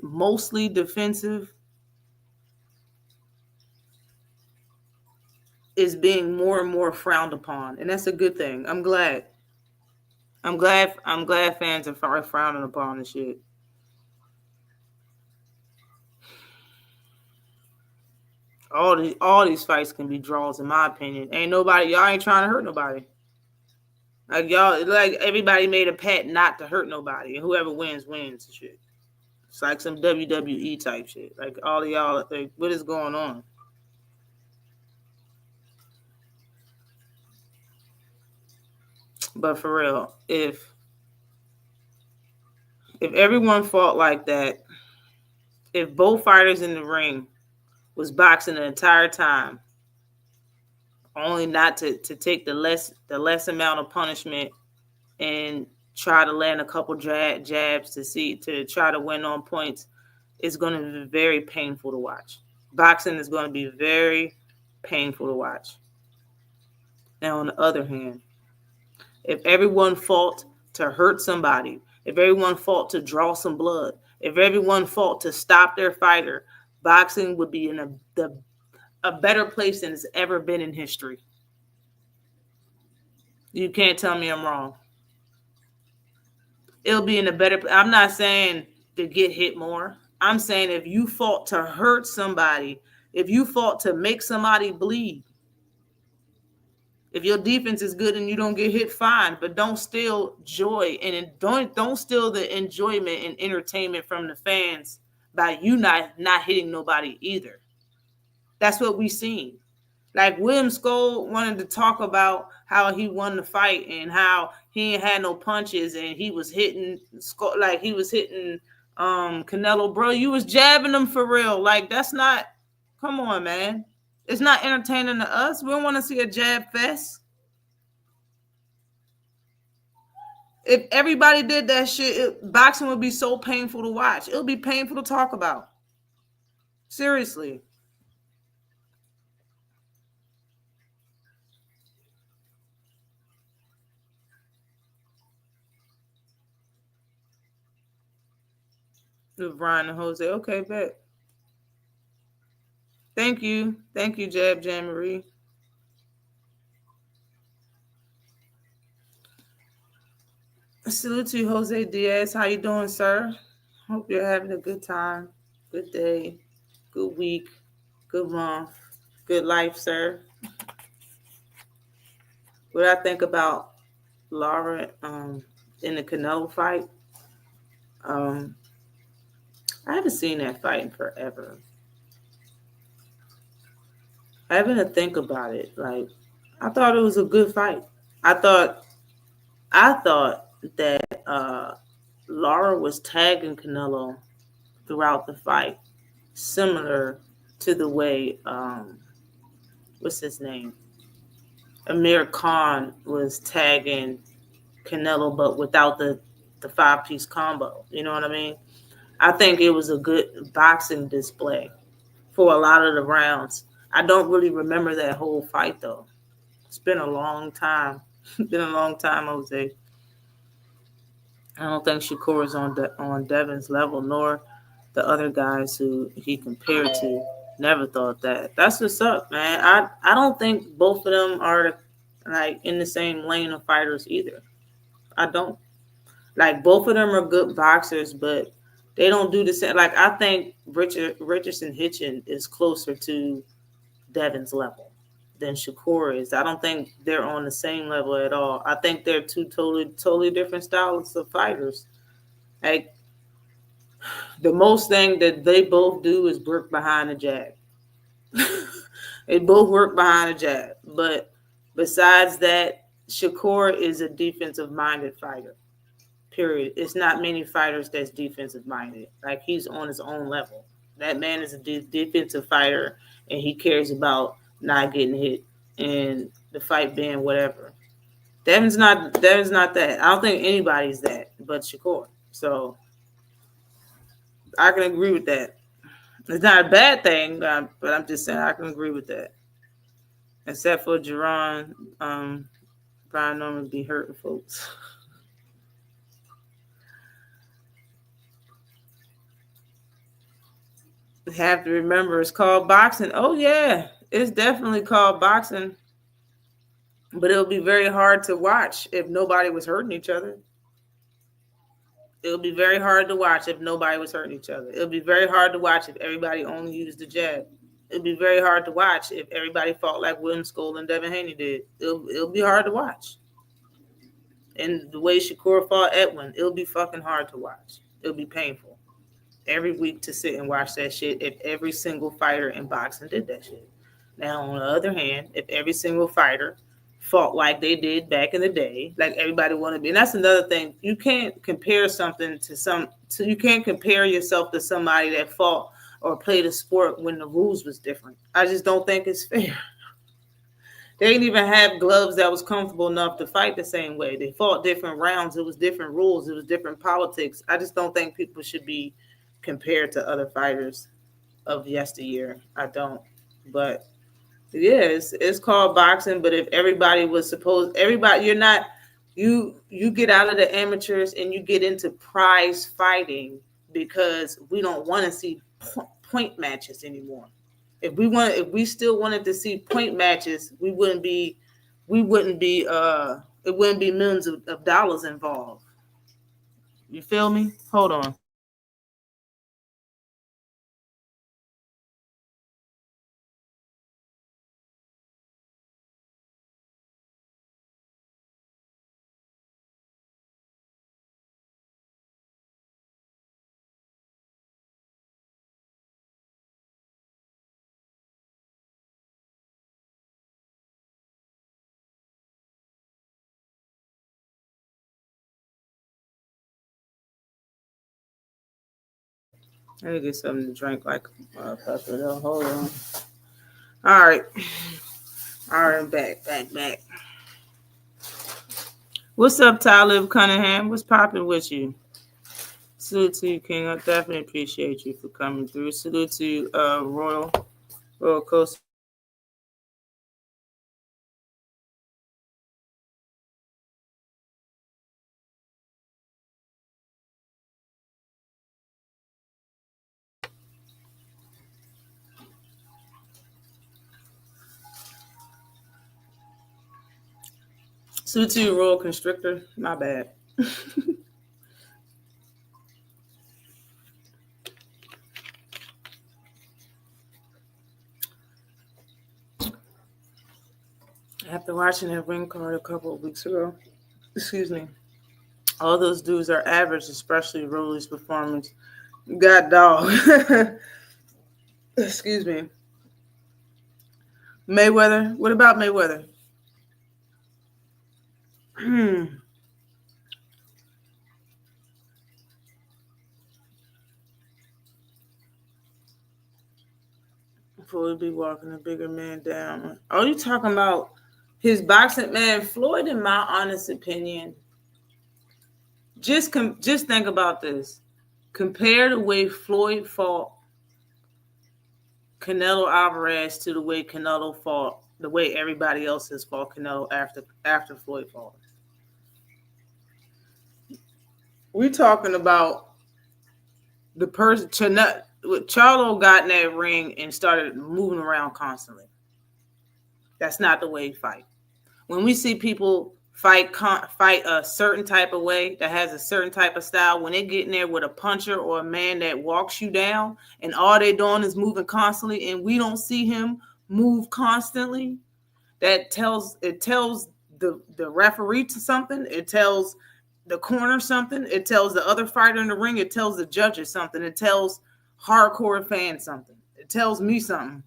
mostly defensive is being more and more frowned upon. And that's a good thing. I'm glad fans are frowning upon this shit. All these fights can be draws, in my opinion. Y'all ain't trying to hurt nobody. Like y'all, like everybody made a pact not to hurt nobody, and whoever wins wins. Shit. It's like some WWE type shit. Like all of y'all, like, what is going on? But for real, if everyone fought like that, if both fighters in the ring was boxing the entire time, only not to take the less amount of punishment and try to land a couple jabs to try to win on points, it's going to be very painful to watch. Boxing is going to be very painful to watch. Now, on the other hand, if everyone fought to hurt somebody, if everyone fought to draw some blood, if everyone fought to stop their fighter, boxing would be in a better place than it's ever been in history. You can't tell me I'm wrong. It'll be in a better place. I'm not saying to get hit more. I'm saying if you fought to hurt somebody, if you fought to make somebody bleed, if your defense is good and you don't get hit, fine, but don't steal joy and don't steal the enjoyment and entertainment from the fans by you not hitting nobody either. That's what we seen. Like William Skull wanted to talk about how he won the fight and how he ain't had no punches and he was hitting Canelo, bro. You was jabbing him for real. Like, that's not. Come on, man. It's not entertaining to us. We don't want to see a jab fest. If everybody did that shit, boxing would be so painful to watch. It would be painful to talk about. Seriously. With Brian and Jose. Okay, bet. Thank you. Thank you, Jab Jan Marie. Salute to you, Jose Diaz. How you doing, sir? Hope you're having a good time, good day, good week, good month, good life, sir. What I think about Laura in the Canelo fight, um, I haven't seen that fight in forever. I haven't to think about it. Like, I thought it was a good fight. I thought that Laura was tagging Canelo throughout the fight, similar to the way what's his name? Amir Khan was tagging Canelo, but without the 5-piece combo. You know what I mean? I think it was a good boxing display for a lot of the rounds. I don't really remember that whole fight though. It's been a long time. Been a long time, Jose. I don't think Shakur is on Devin's level, nor the other guys who he compared to. Never thought that. That's what's up, man. I don't think both of them are like in the same lane of fighters either. I don't. Like both of them are good boxers, but they don't do the same. Like I think Richardson Hitchin is closer to Devin's level than Shakur is. I don't think they're on the same level at all. I think they're two totally different styles of fighters. Like the most thing that they both do is work behind the jab. They both work behind the jab. But besides that, Shakur is a defensive minded fighter. Period. It's not many fighters that's defensive minded. Like he's on his own level. That man is a defensive fighter, and he cares about not getting hit and the fight being whatever. Devin's not that. I don't think anybody's that but Shakur. So I can agree with that. It's not a bad thing, but I'm just saying I can agree with that. Except for Jerron, Brian Norman be hurting folks. Have to remember it's called boxing. Oh yeah, it's definitely called boxing. But it'll be very hard to watch if nobody was hurting each other. It'll be very hard to watch if nobody was hurting each other. It'll be very hard to watch if everybody only used the jab. It'll be very hard to watch if everybody fought like William Scholl and Devin Haney did. It'll be hard to watch. And the way Shakur fought Edwin, it'll be fucking hard to watch. It'll be painful every week to sit and watch that shit if every single fighter in boxing did that shit. Now, on the other hand, if every single fighter fought like they did back in the day, like everybody wanted to be, and that's another thing. You can't compare something you can't compare yourself to somebody that fought or played a sport when the rules was different. I just don't think it's fair. They didn't even have gloves that was comfortable enough to fight the same way. They fought different rounds. It was different rules. It was different politics. I just don't think people should be compared to other fighters of yesteryear. I don't. But yeah, it's called boxing. But if everybody was supposed, everybody, you're not, you get out of the amateurs and you get into prize fighting because we don't want to see point matches anymore. If we still wanted to see point matches, it wouldn't be millions of dollars involved. You feel me? Hold on. Let me get something to drink like a motherfucker though. Hold on. All right. All right, back. What's up, Talib Cunningham? What's popping with you? Salute to you, King. I definitely appreciate you for coming through. Salute to you, Royal Coast. Salute to you, Royal Constrictor. My bad. After watching that ring card a couple of weeks ago, excuse me, all those dudes are average, especially Rolly's performance. God dog. Excuse me. Mayweather. What about Mayweather? Floyd be walking a bigger man down. Are you talking about his boxing man? Floyd, in my honest opinion, just think about this. Compare the way Floyd fought Canelo Alvarez to the way Canelo fought, the way everybody else has fought Canelo after Floyd fought. We're talking about the person. Charlo got in that ring and started moving around constantly. That's not the way he fight. When we see people fight a certain type of way that has a certain type of style, when they get in there with a puncher or a man that walks you down and all they're doing is moving constantly and we don't see him move constantly, it tells the referee to something. It tells the corner something. It tells the other fighter in the ring. It tells the judges something. It tells hardcore fans something. It tells me something.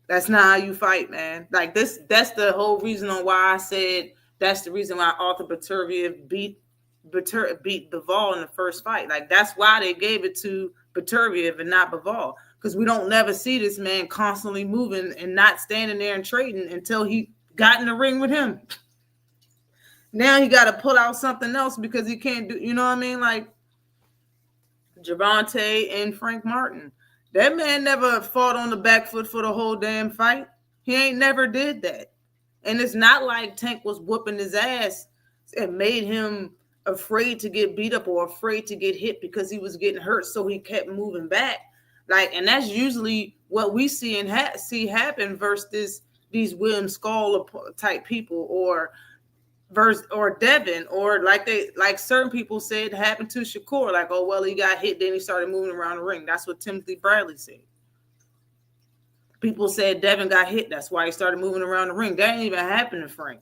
That's not how you fight, man. Like this, that's the whole reason on why I said that's the reason why Arthur Beterbiev beat Bivol in the first fight. Like that's why they gave it to Beterbiev and not Bivol. Because we don't never see this man constantly moving and not standing there and trading until he got in the ring with him. Now he got to pull out something else because he can't do, you know what I mean? Like Gervonta and Frank Martin. That man never fought on the back foot for the whole damn fight. He ain't never did that. And it's not like Tank was whooping his ass and made him afraid to get beat up or afraid to get hit because he was getting hurt, so he kept moving back. Like, and that's usually what we see and see happen versus these William Skull type people or Devin, or like certain people said happened to Shakur, like, oh well, he got hit, then he started moving around the ring. That's what Timothy Bradley said. People said Devin got hit, that's why he started moving around the ring. That ain't even happened to Frank.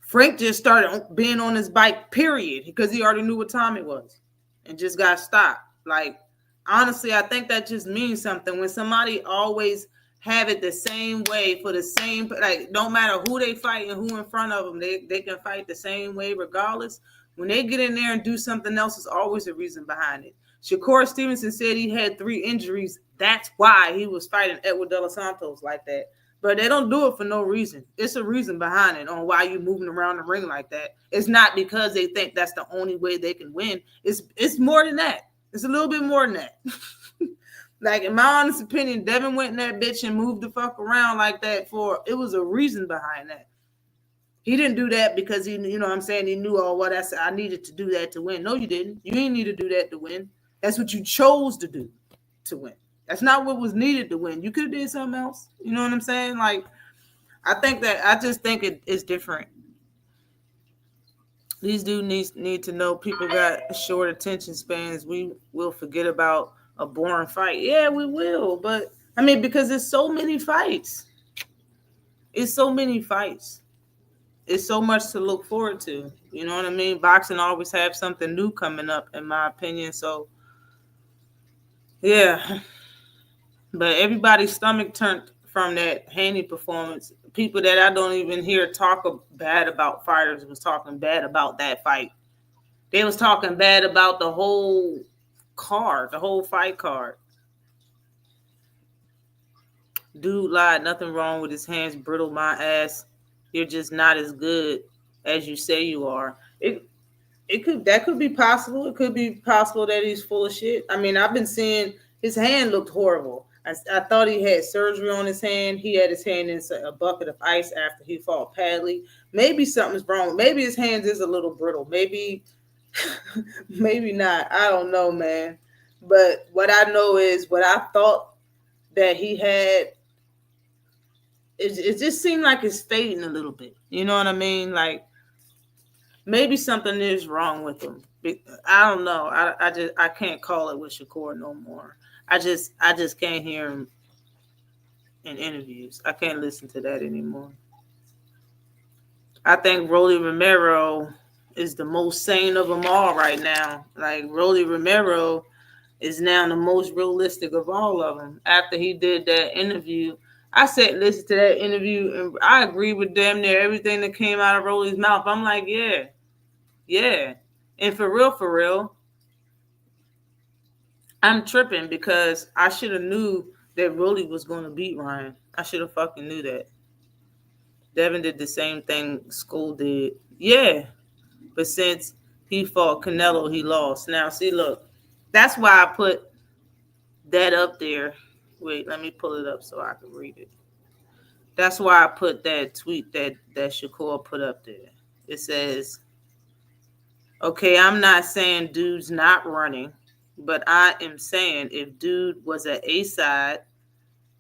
Frank just started being on his bike, period, because he already knew what time it was and just got stopped. Like, honestly, I think that just means something. When somebody always have it the same way for the same, like, don't matter who they fight and who in front of them, they can fight the same way regardless. When they get in there and do something else, there's always a reason behind it. Shakur Stevenson said he had 3 injuries. That's why he was fighting Edward De Los Santos like that. But they don't do it for no reason. It's a reason behind it on why you're moving around the ring like that. It's not because they think that's the only way they can win. It's more than that. It's a little bit more than that. Like, in my honest opinion, Devin went in that bitch and moved the fuck around like that it was a reason behind that. He didn't do that because he, you know what I'm saying, he knew, oh, well, I needed to do that to win. No, you didn't. You didn't need to do that to win. That's what you chose to do to win. That's not what was needed to win. You could have did something else. You know what I'm saying? Like, I just think it's different. These dudes need to know people got short attention spans. We will forget about a boring fight. Yeah, we will. But, I mean, because there's so many fights. It's so many fights. It's so much to look forward to. You know what I mean? Boxing always have something new coming up, in my opinion. So, yeah. But everybody's stomach turned from that Haney performance. People that I don't even hear talk bad about fighters was talking bad about that fight. They was talking bad about the whole card, the whole fight card. Dude lied. Nothing wrong with his hands. Brittle my ass. You're just not as good as you say you are. That could be possible. It could be possible that he's full of shit. I mean, I've been seeing his hand looked horrible. I thought he had surgery on his hand. He had his hand in a bucket of ice after he fought Padley. Maybe something's wrong. Maybe his hands is a little brittle. Maybe, maybe not. I don't know, man. But what I know is what I thought that he had. It just seemed like it's fading a little bit. You know what I mean? Like maybe something is wrong with him. I don't know. I can't call it with Shakur no more. I just can't hear him in interviews. I can't listen to that anymore. I think Rolly Romero is the most sane of them all right now. Like Rolly Romero is now the most realistic of all of them. After he did that interview, I sat and listened to that interview, and I agree with damn near everything that came out of Rolly's mouth. I'm like, yeah. And for real, I'm tripping because I should have knew that Rolly was going to beat Ryan. I should have fucking knew that. Devin did the same thing School did. Yeah. But since he fought Canelo, he lost. Now, see, look. That's why I put that up there. Wait, let me pull it up so I can read it. That's why I put that tweet that Shakur put up there. It says, okay, I'm not saying dude's not running, but I am saying if dude was an A-side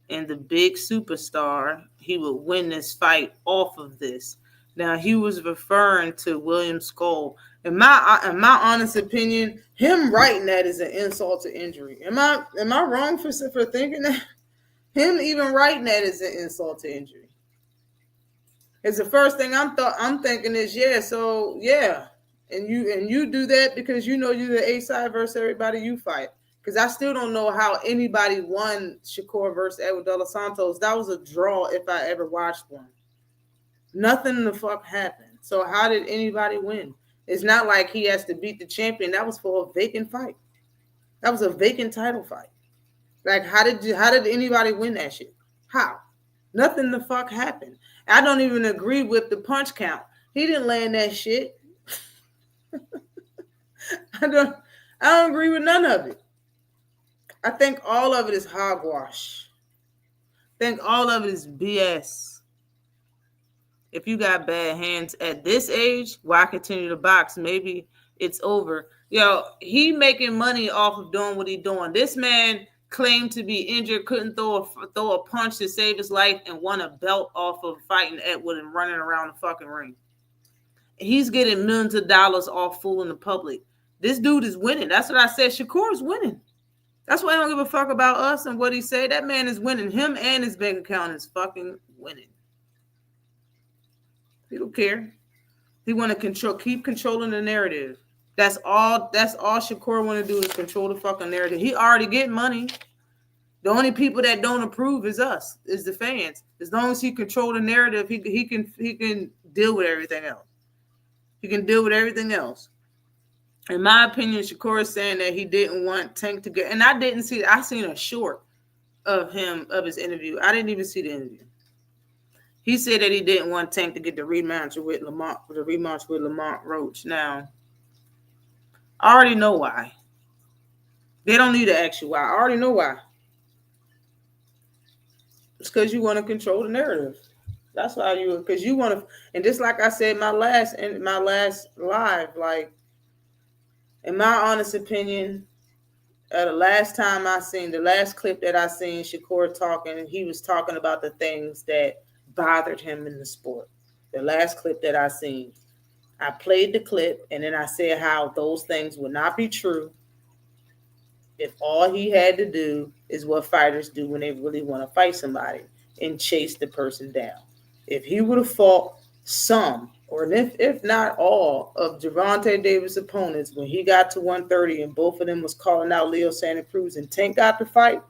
and the big superstar, he would win this fight off of this. Now, he was referring to William Skull. In my honest opinion, him writing that is an insult to injury. Am I wrong for thinking that? Him even writing that is an insult to injury. It's the first thing I'm thinking is, yeah. And you do that because you know you're the A-side versus everybody you fight. Because I still don't know how anybody won Shakur versus Edward De Los Santos. That was a draw if I ever watched one. Nothing the fuck happened. So how did anybody win? It's not like he has to beat the champion. That was for a vacant fight. That was a vacant title fight. Like, how did anybody win that shit? How? Nothing the fuck happened. I don't even agree with the punch count. He didn't land that shit. I don't agree with none of it. I think all of it is hogwash. I think all of it is BS. If you got bad hands at this age, why continue to box? Maybe it's over. Yo, he making money off of doing what he doing. This man claimed to be injured, couldn't throw a punch to save his life, and won a belt off of fighting Edward and running around the fucking ring. He's getting millions of dollars off fooling the public. This dude is winning. That's what I said. Shakur is winning. That's why I don't give a fuck about us and what he said. That man is winning. Him and his bank account is fucking winning. He don't care. He want to keep controlling the narrative. That's all Shakur want to do is control the fucking narrative. He already get money. The only people that don't approve is us, is the fans. As long as he control the narrative, he can deal with everything else. He can deal with everything else. In my opinion, Shakur is saying that he didn't want Tank to get, and I didn't see it. I seen a short of his interview. I didn't even see the interview. He said that he didn't want Tank to get the rematch with Lamont Roach. Now, I already know why. They don't need to ask you why. I already know why. It's because you want to control the narrative. That's why because you want to, and just like I said in my last live, like, in my honest opinion, the last clip that I seen Shakur talking, he was talking about the things that bothered him in the sport. The last clip that I seen, I played the clip, and then I said how those things would not be true if all he had to do is what fighters do when they really want to fight somebody and chase the person down. If he would have fought some, or if not all, of Gervonta Davis' opponents when he got to 130 and both of them was calling out Leo Santa Cruz and Tank got the fight,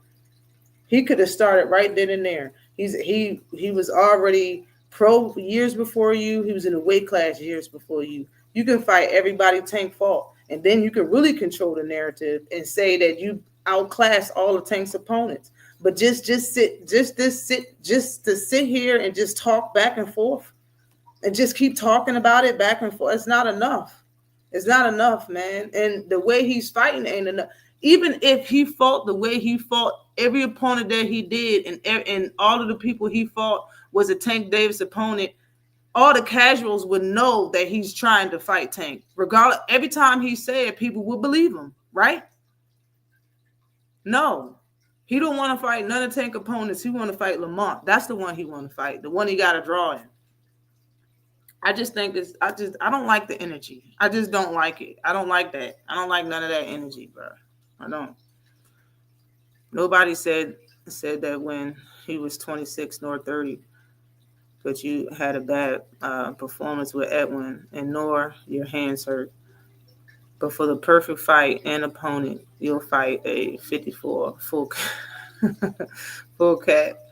he could have started right then and there. He was already pro years before you. He was in the weight class years before you. You can fight everybody Tank fought, and then you can really control the narrative and say that you outclassed all of Tank's opponents. But just to sit here and just talk back and forth and just keep talking about it back and forth, it's not enough. It's not enough, man. And the way he's fighting ain't enough. Even if he fought the way he fought, every opponent that he did, and all of the people he fought was a Tank Davis opponent, all the casuals would know that he's trying to fight Tank. Regardless, every time he said, people would believe him, right? No. He don't want to fight none of Tank opponents. He want to fight Lamont. That's the one he want to fight. The one he got to draw in. I just think I don't like the energy. I just don't like it. I don't like that. I don't like none of that energy, bro. I don't. Nobody said that when he was 26 nor 30, but you had a bad performance with Edwin, and nor your hands hurt. But for the perfect fight and opponent, you'll fight a 54 full cat.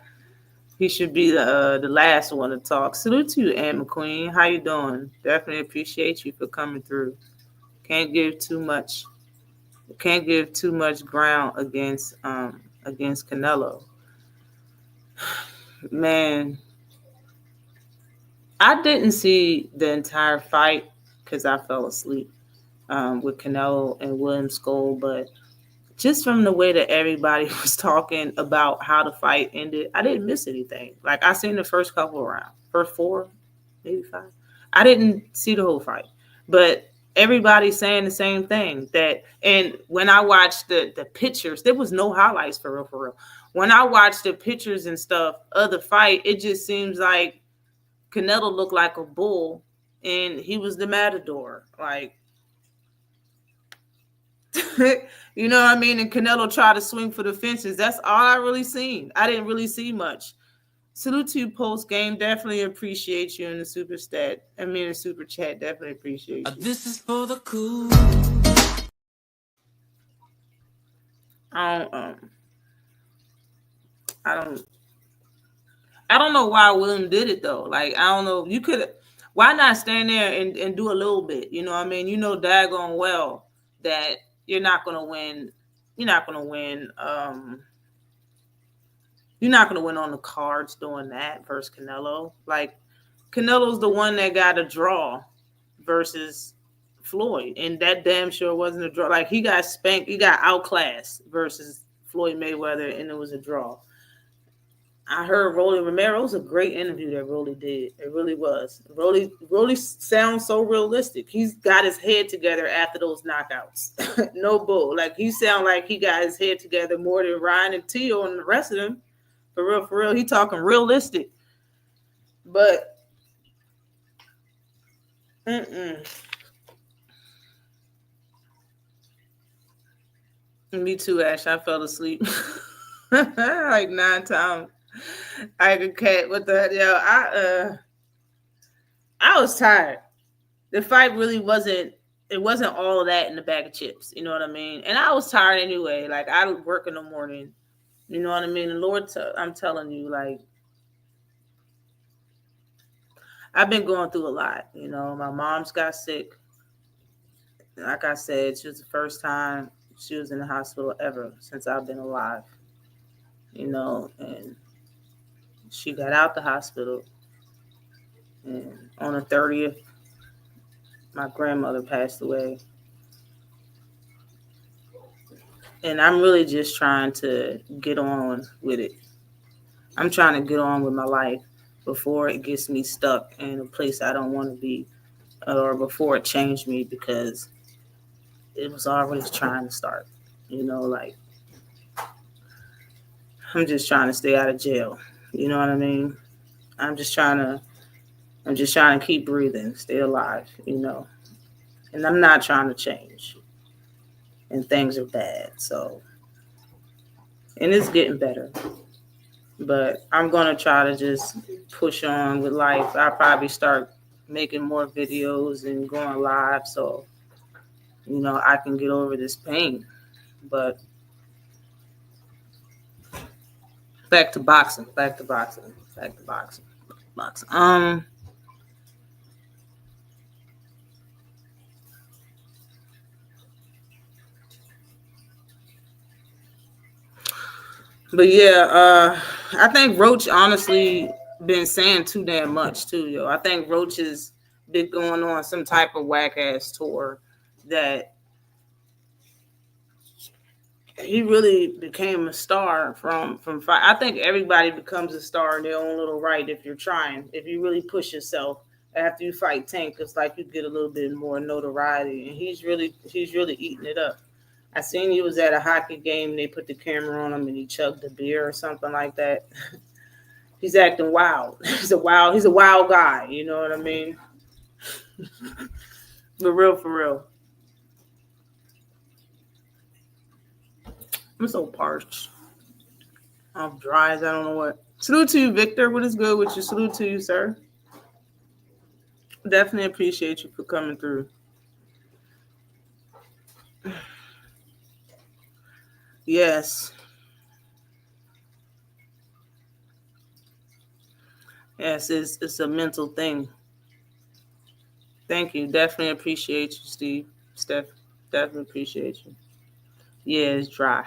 He should be the last one to talk. Salute to you, Aunt McQueen. How you doing? Definitely appreciate you for coming through. Can't give too much ground against Canelo. Man, I didn't see the entire fight because I fell asleep with Canelo and William Skoll, but just from the way that everybody was talking about how the fight ended, I didn't miss anything. Like, I seen the first couple of rounds, first 4, maybe 5. I didn't see the whole fight, but everybody's saying the same thing. And when I watched the pictures, there was no highlights for real. When I watched the pictures and stuff of the fight, it just seems like Canelo looked like a bull and he was the matador. Like, you know what I mean? And Canelo tried to swing for the fences. That's all I really seen. I didn't really see much. Salute to you post game. Definitely appreciate you in the super chat. Definitely appreciate you. This is for the cool. I don't know why William did it though. Like, I don't know. You could, why not stand there and do a little bit? You know what I mean? You know daggone well that you're not gonna win. You're not gonna win. You're not gonna win on the cards doing that versus Canelo. Like, Canelo's the one that got a draw versus Floyd, and that damn sure wasn't a draw. Like, he got spanked, he got outclassed versus Floyd Mayweather, and it was a draw. I heard Rolly Romero. It was a great interview that Rolly did. It really was. Rolly sounds so realistic. He's got his head together after those knockouts. No bull. Like, he sound like he got his head together more than Ryan and Tio and the rest of them. For real. He talking realistic. But me too, Ash. I fell asleep like 9 times. I could cat. What the hell? I was tired. The fight really wasn't. It wasn't all of that in the bag of chips. You know what I mean? And I was tired anyway. Like, I work in the morning. You know what I mean? And Lord, I'm telling you, like, I've been going through a lot. You know, my mom's got sick. Like I said, she was the first time she was in the hospital ever since I've been alive. You know, and she got out the hospital. And on the 30th, my grandmother passed away. And I'm really just trying to get on with it. I'm trying to get on with my life before it gets me stuck in a place I don't want to be, or before it changed me, because it was already trying to start. You know, like, I'm just trying to stay out of jail. You know what I mean? I'm just trying to keep breathing, stay alive, you know. And I'm not trying to change. And things are bad. So, and it's getting better. But I'm going to try to just push on with life. I'll probably start making more videos and going live so, you know, I can get over this pain. But back to boxing. But yeah, I think Roach honestly been saying too damn much too, yo. I think Roach has been going on some type of whack ass tour that he really became a star from fight. I think everybody becomes a star in their own little right if you're trying. If you really push yourself after you fight Tank, it's like you get a little bit more notoriety, and he's really eating it up. I seen he was at a hockey game. They put the camera on him, and he chugged a beer or something like that. He's acting wild. He's a wild guy. You know what I mean? For real, for real. I'm so parched. I'm dry as I don't know what. Salute to you, Victor. What is good with you? Salute to you, sir. Definitely appreciate you for coming through. Yes. Yes, it's a mental thing. Thank you. Definitely appreciate you, Steve. Steph, definitely appreciate you. Yeah, it's dry.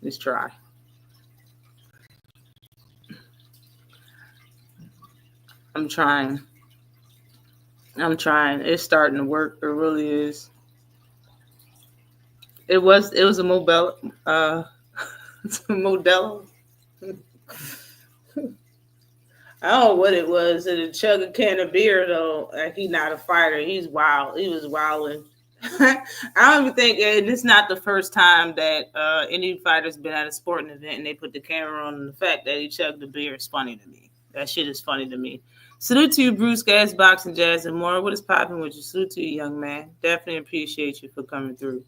It's dry. I'm trying. I'm trying. It's starting to work. It really is. It was a Modelo. It's a Modelo. I don't know what it was. It chug a can of beer though. Like he's not a fighter. He's wild. He was wilding. I don't even think, and it's not the first time that any fighter's been at a sporting event and they put the camera on. And the fact that he chugged the beer is funny to me. That shit is funny to me. Salute to you, Bruce Gas, Boxing, Jazz, and more. What is popping with you? Salute to you, young man. Definitely appreciate you for coming through.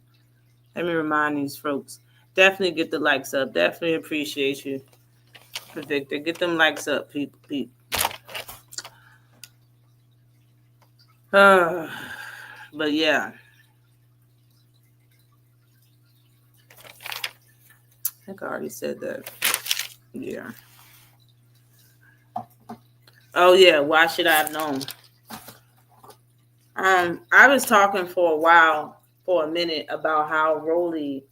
Let me remind these folks. Definitely get the likes up. Definitely appreciate you, Victor. Get them likes up, people. But yeah. I think I already said that. Yeah. Oh yeah. Why should I have known? I was talking for a while, for a minute, about how Rolly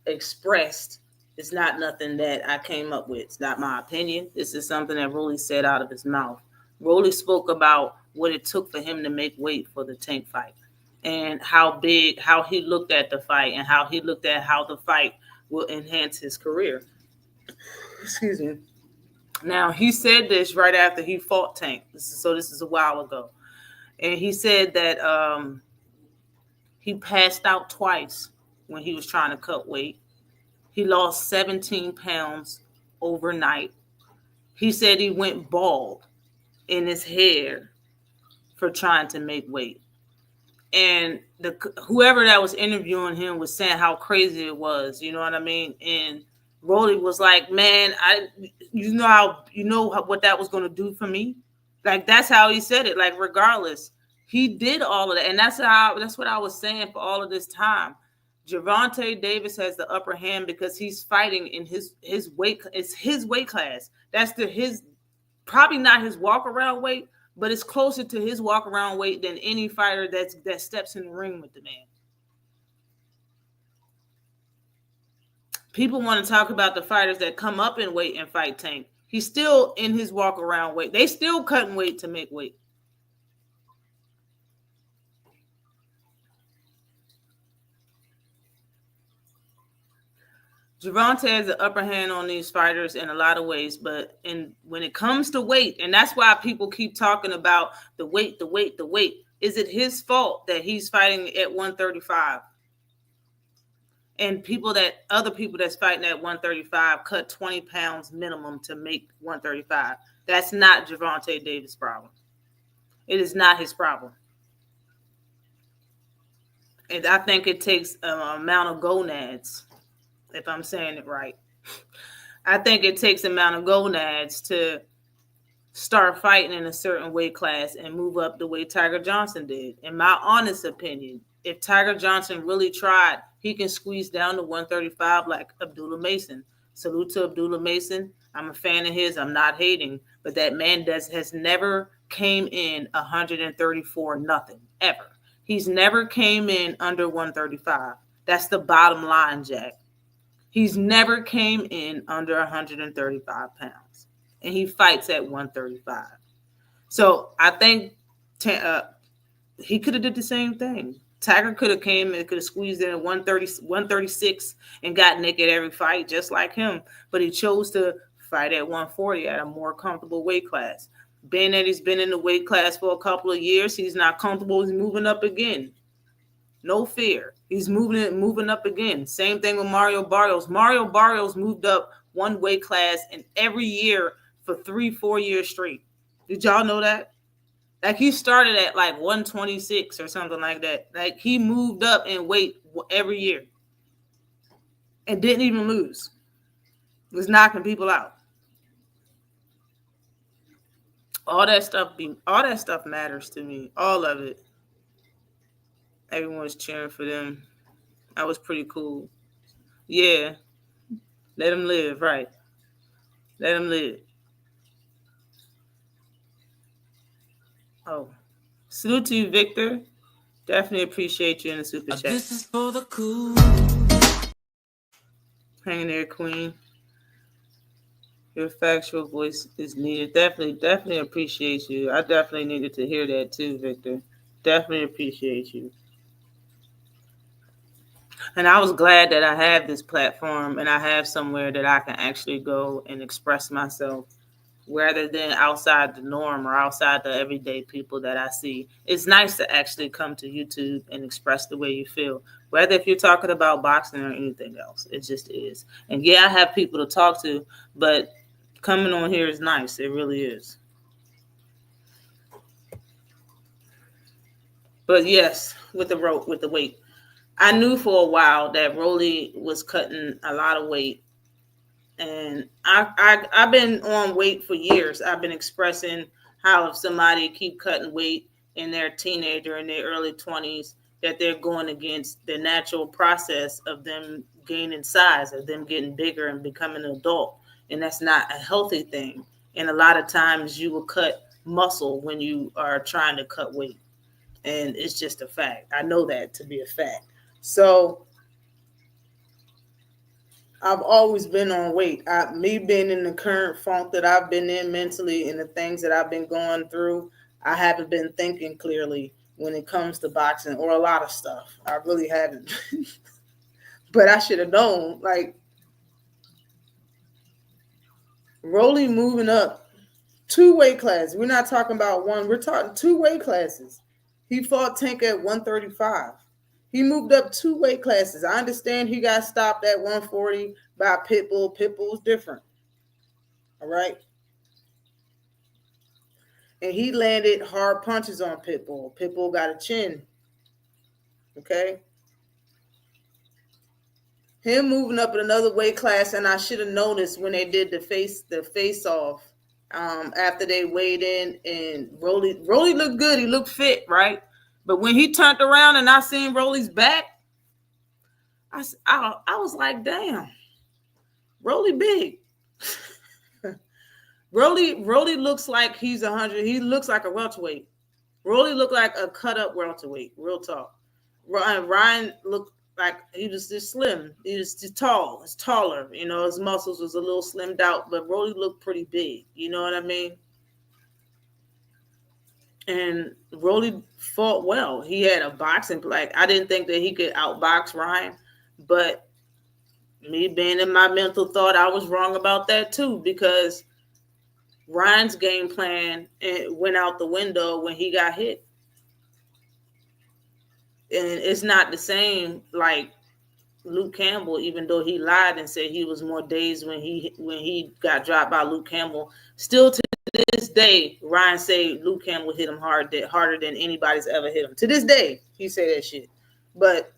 expressed it's not nothing that I came up with. It's not my opinion. This is something that Rolly said out of his mouth. Rolly spoke about what it took for him to make weight for the Tank fight and how he looked at the fight and how he looked at how the fight will enhance his career. Excuse me. Now, he said this right after he fought Tank. This is a while ago. And he said that he passed out twice when he was trying to cut weight. He lost 17 pounds overnight. He said he went bald in his hair for trying to make weight. And whoever that was interviewing him was saying how crazy it was. You know what I mean? And Rolly was like, "Man, you know what that was going to do for me." Like that's how he said it. Like regardless, he did all of that, and that's what I was saying for all of this time. Gervonta Davis has the upper hand because he's fighting in his weight. It's his weight class. That's his probably not his walk around weight, but it's closer to his walk around weight than any fighter that steps in the ring with the man. People want to talk about the fighters that come up in weight and fight Tank. He's still in his walk around weight. They still cutting weight to make weight. Gervonta has the upper hand on these fighters in a lot of ways, but when it comes to weight, and that's why people keep talking about the weight. Is it his fault that he's fighting at 135? And other people that's fighting at 135 cut 20 pounds minimum to make 135. That's not Gervonta Davis' problem. It is not his problem. And I think it takes an amount of gonads, if I'm saying it right. I think it takes an amount of gonads to start fighting in a certain weight class and move up the way Tiger Johnson did. In my honest opinion, if Tiger Johnson really tried, he can squeeze down to 135 like Abdullah Mason. Salute to Abdullah Mason. I'm a fan of his. I'm not hating, but that man has never came in 134 nothing ever. He's never came in under 135. That's the bottom line, Jack. He's never came in under 135 pounds, and he fights at 135. So I think he could have did the same thing. Tiger could have came and could have squeezed in at 130, 136 and got naked every fight just like him, but he chose to fight at 140 at a more comfortable weight class. Being that he's been in the weight class for a couple of years, he's not comfortable. He's moving up again. No fear. He's moving up again. Same thing with Mario Barrios. Mario Barrios moved up one weight class in every year for 3-4 years straight. Did y'all know that? Like he started at like 126 or something like that. Like he moved up in weight every year and didn't even lose. Was knocking people out. All that stuff matters to me. All of it. Everyone was cheering for them. That was pretty cool. Yeah. Let them live, right. Let them live. Oh. Salute to you, Victor. Definitely appreciate you in the super chat. This is for the cool. Hang there, Queen. Your factual voice is needed. Definitely appreciate you. I definitely needed to hear that too, Victor. Definitely appreciate you. And I was glad that I have this platform and I have somewhere that I can actually go and express myself rather than outside the norm or outside the everyday people that I see. It's nice to actually come to YouTube and express the way you feel, whether if you're talking about boxing or anything else. It just is. And yeah, I have people to talk to, but coming on here is nice. It really is. But yes, with the weight. I knew for a while that Rolly was cutting a lot of weight. And I've been on weight for years. I've been expressing how if somebody keep cutting weight in their teenager in their early 20s, that they're going against the natural process of them gaining size, of them getting bigger and becoming an adult. And that's not a healthy thing. And a lot of times you will cut muscle when you are trying to cut weight. And it's just a fact. I know that to be a fact. So I've always been on weight. Me being in the current funk that I've been in mentally and the things that I've been going through, I haven't been thinking clearly when it comes to boxing or a lot of stuff. I really haven't. But I should have known. Like, Rolly moving up 2 weight classes. We're not talking about one. We're talking 2 weight classes. He fought Tank at 135. He moved up 2 weight classes. I understand he got stopped at 140 by Pitbull. Pitbull's different. All right. And he landed hard punches on Pitbull. Pitbull got a chin. Okay. Him moving up in another weight class, and I should have noticed when they did the face off after they weighed in, and Rolly looked good. He looked fit, right? But when he turned around and I seen Rolly's back, I was like, damn, Rolly big. Rolly looks like he's 100. He looks like a welterweight. Rolly looked like a cut up welterweight. Real talk. Ryan looked like he was just slim. He was just tall. He's taller. You know, his muscles was a little slimmed out, but Rolly looked pretty big. You know what I mean? And Rolly fought well. He had a boxing, like, I didn't think that he could outbox Ryan, but me being in my mental thought, I was wrong about that too, because Ryan's game plan went out the window when he got hit. And it's not the same like Luke Campbell, even though he lied and said he was more dazed when he got dropped by Luke Campbell. Still to this day, Ryan say Luke Campbell hit him harder than anybody's ever hit him. To this day, he say that shit. But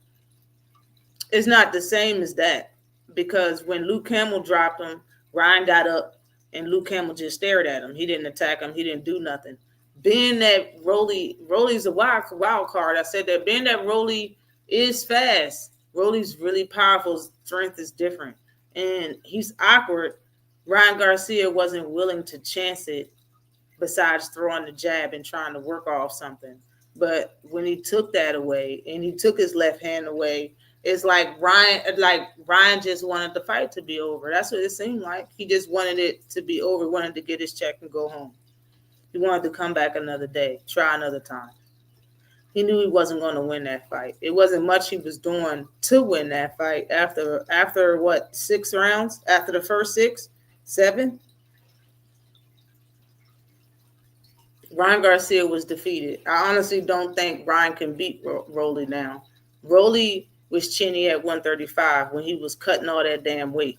it's not the same as that, because when Luke Campbell dropped him, Ryan got up and Luke Campbell just stared at him. He didn't attack him. He didn't do nothing. Being that Rolly's a wild card, I said that being that Rolly is fast, Rolly's really powerful, strength is different, and he's awkward. Ryan Garcia wasn't willing to chance it besides throwing the jab and trying to work off something. But when he took that away and he took his left hand away, It's like Ryan just wanted the fight to be over. That's what it seemed like. He just wanted it to be over, wanted to get his check and go home. He wanted to come back another day, try another time. He knew he wasn't going to win that fight. It wasn't much he was doing to win that fight after what, 6 rounds? After the first 6, 7? Ryan Garcia was defeated. I honestly don't think Ryan can beat Rolly now. Rolly was chinny at 135 when he was cutting all that damn weight.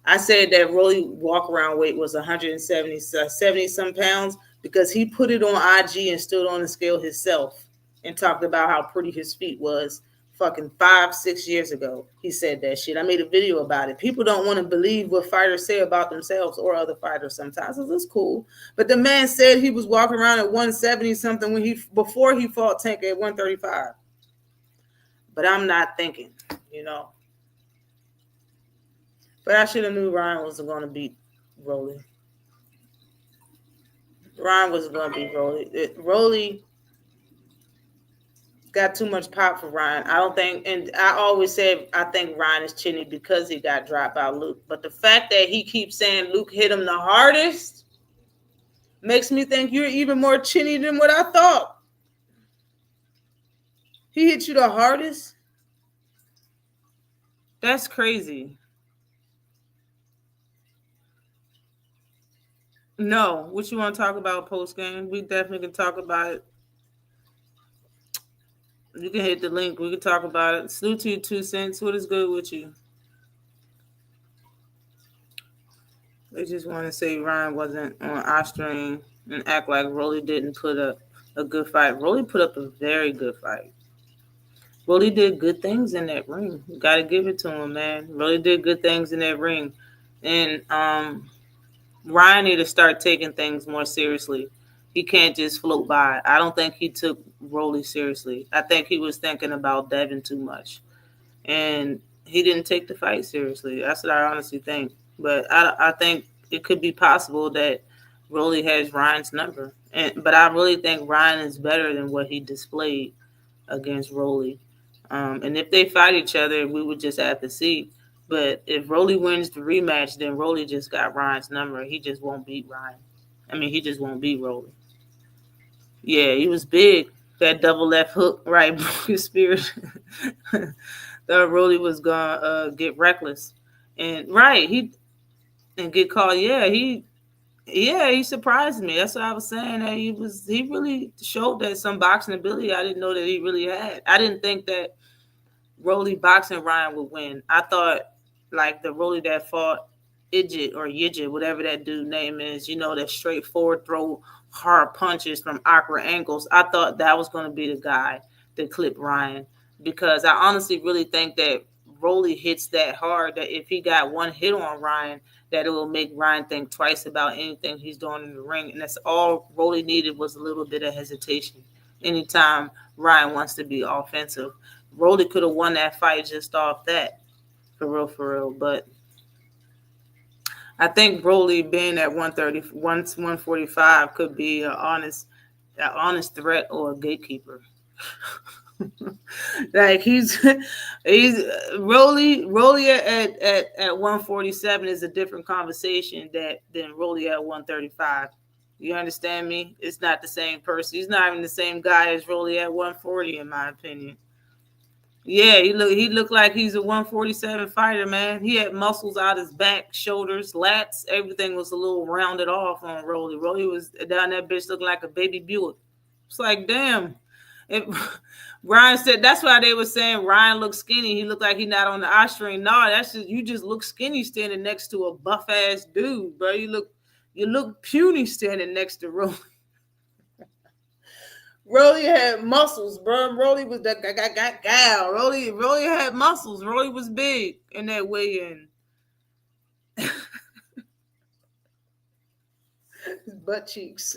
I said that Rolly walk around weight was 170 some pounds because he put it on IG and stood on the scale himself and talked about how pretty his feet was fucking 5-6 years ago. He said that shit. I made a video about it. People don't want to believe what fighters say about themselves or other fighters sometimes. It's cool. But the man said he was walking around at 170 something before he fought Tank at 135. But I'm not thinking, you know. But I should have knew Ryan wasn't going to beat Rolly. Ryan wasn't going to beat Rolly. Rolly got too much pop for Ryan. I don't think, and I always said I think Ryan is chinny because he got dropped by Luke. But the fact that he keeps saying Luke hit him the hardest makes me think you're even more chinny than what I thought. He hit you the hardest? That's crazy. No, what you want to talk about post game? We definitely can talk about it. You can hit the link. We can talk about it. Salute to you, 2 cents. What is good with you? They just want to say Ryan wasn't on our stream and act like Rolly didn't put up a good fight. Rolly put up a very good fight. Rolly did good things in that ring. You got to give it to him, man. Rolly did good things in that ring. And Ryan need to start taking things more seriously. He can't just float by. I don't think he took Rolly seriously. I think he was thinking about Devin too much. And he didn't take the fight seriously. That's what I honestly think. But I think it could be possible that Rolly has Ryan's number. But I really think Ryan is better than what he displayed against Rolly. And if they fight each other, we would just have to see. But if Rolly wins the rematch, then Rolly just got Ryan's number. He just won't beat Ryan. He just won't beat Rolly. Yeah, he was big. That double left hook, right, broke his spirit. Rolly was gonna get reckless, and get caught. Yeah, he surprised me. That's what I was saying. That he really showed that some boxing ability I didn't know that he really had. I didn't think that Rolly boxing Ryan would win. I thought like the Rolly that fought Yidget, whatever that dude name is, that straightforward throw hard punches from awkward angles. I thought that was going to be the guy that clipped Ryan, because I honestly really think that Rolly hits that hard that if he got one hit on Ryan, that it will make Ryan think twice about anything he's doing in the ring. And that's all Rolly needed, was a little bit of hesitation. Anytime Ryan wants to be offensive, Rolly could have won that fight just off that, for real. But I think Rolly being at 145 could be an honest threat or a gatekeeper. Like he's Rolly at 147 is a different conversation than Rolly at 135. You understand me? It's not the same person. He's not even the same guy as Rolly at 140, in my opinion. Yeah, he looked like he's a 147 fighter, man. He had muscles out his back, shoulders, lats. Everything was a little rounded off on Rolly. Rolly was down that bitch looking like a baby Buick. It's like, damn. Ryan said that's why they were saying Ryan looks skinny. He looked like he's not on the eye string. No, that's just, you just look skinny standing next to a buff ass dude, bro. You look puny standing next to Rolly. Rolly had muscles, bro. Rolly was that gal. Rolly had muscles. Rolly was big in that weigh-in. His butt cheeks.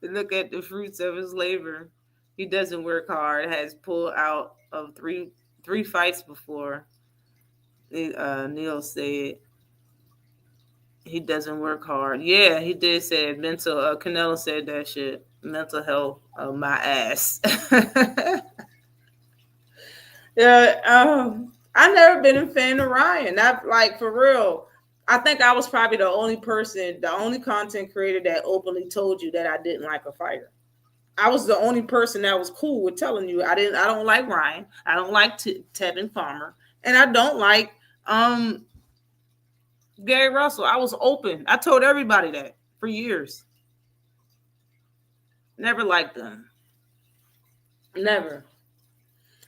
Look at the fruits of his labor. He doesn't work hard. Has pulled out of three fights before. Neil said he doesn't work hard. Yeah, he did say it. Mental. Canelo said that shit. Mental health of my ass. Yeah, I never been a fan of Ryan. Not like for real. I think I was probably the only person, the only content creator that openly told you that I didn't like a fighter. I was the only person that was cool with telling you I don't like Ryan. I don't like Tevin Farmer, and I don't like um Gary Russell. I was open. I told everybody that for years. Never liked them. Never.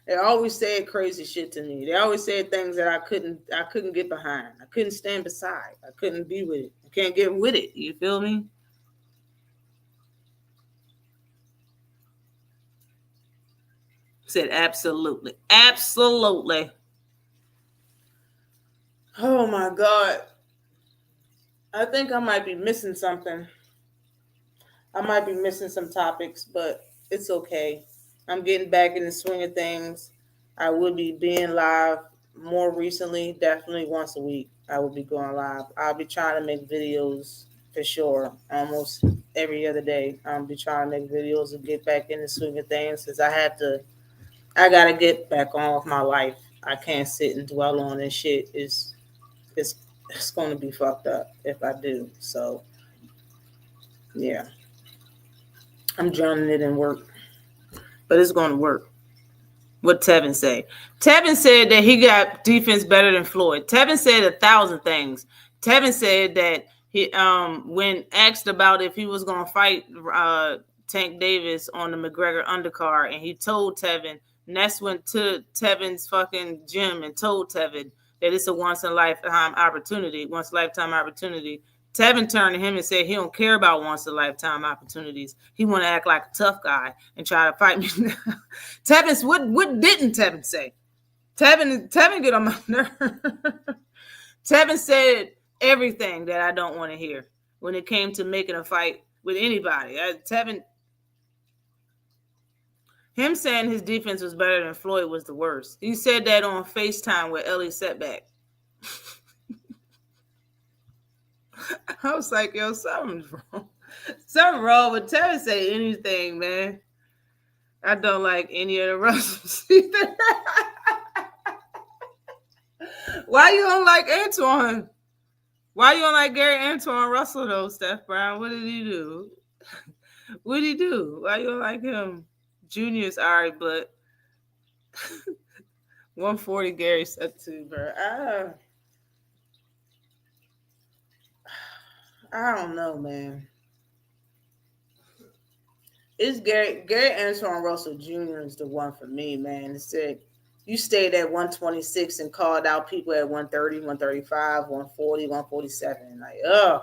They always said crazy shit to me. They always said things that I couldn't get behind. I couldn't stand beside. I couldn't be with it. I can't get with it. You feel me? Said absolutely. Absolutely. Oh my God. I think I might be missing something. I might be missing some topics, but it's okay. I'm getting back in the swing of things. I will be being live more recently, definitely once a week. I will be going live. I'll be trying to make videos for sure, almost every other day. I'll be trying to make videos and get back in the swing of things because I gotta get back on with my life. I can't sit and dwell on this shit. It's it's going to be fucked up if I do. So yeah, I'm drowning it in work, but it's going to work. What Tevin say? Tevin said that he got defense better than Floyd. Tevin said 1,000 things. Tevin said that he when asked about if he was going to fight Tank Davis on the McGregor undercard, and he told Tevin, Ness went to Tevin's fucking gym and told Tevin that it's a once in a lifetime opportunity. Tevin turned to him and said he don't care about once in a lifetime opportunities. He want to act like a tough guy and try to fight me. Tevin, what didn't Tevin say? Tevin get on my nerve. Tevin said everything that I don't want to hear when it came to making a fight with anybody. Tevin, him saying his defense was better than Floyd was the worst. He said that on FaceTime with Ellie Setback. I was like, yo, something's wrong. Something wrong with Tevin say anything, man. I don't like any of the Russells either. Why you don't like Antoine? Why you don't like Gary Antoine Russell though, Steph Brown? What did he do? What did he do? Why you don't like him? Junior's all right, but 140 Gary said too, bro. I don't know, man. It's Gary Antoine Russell Jr. is the one for me, man. It said you stayed at 126 and called out people at 130, 135, 140, 147. Like, ugh.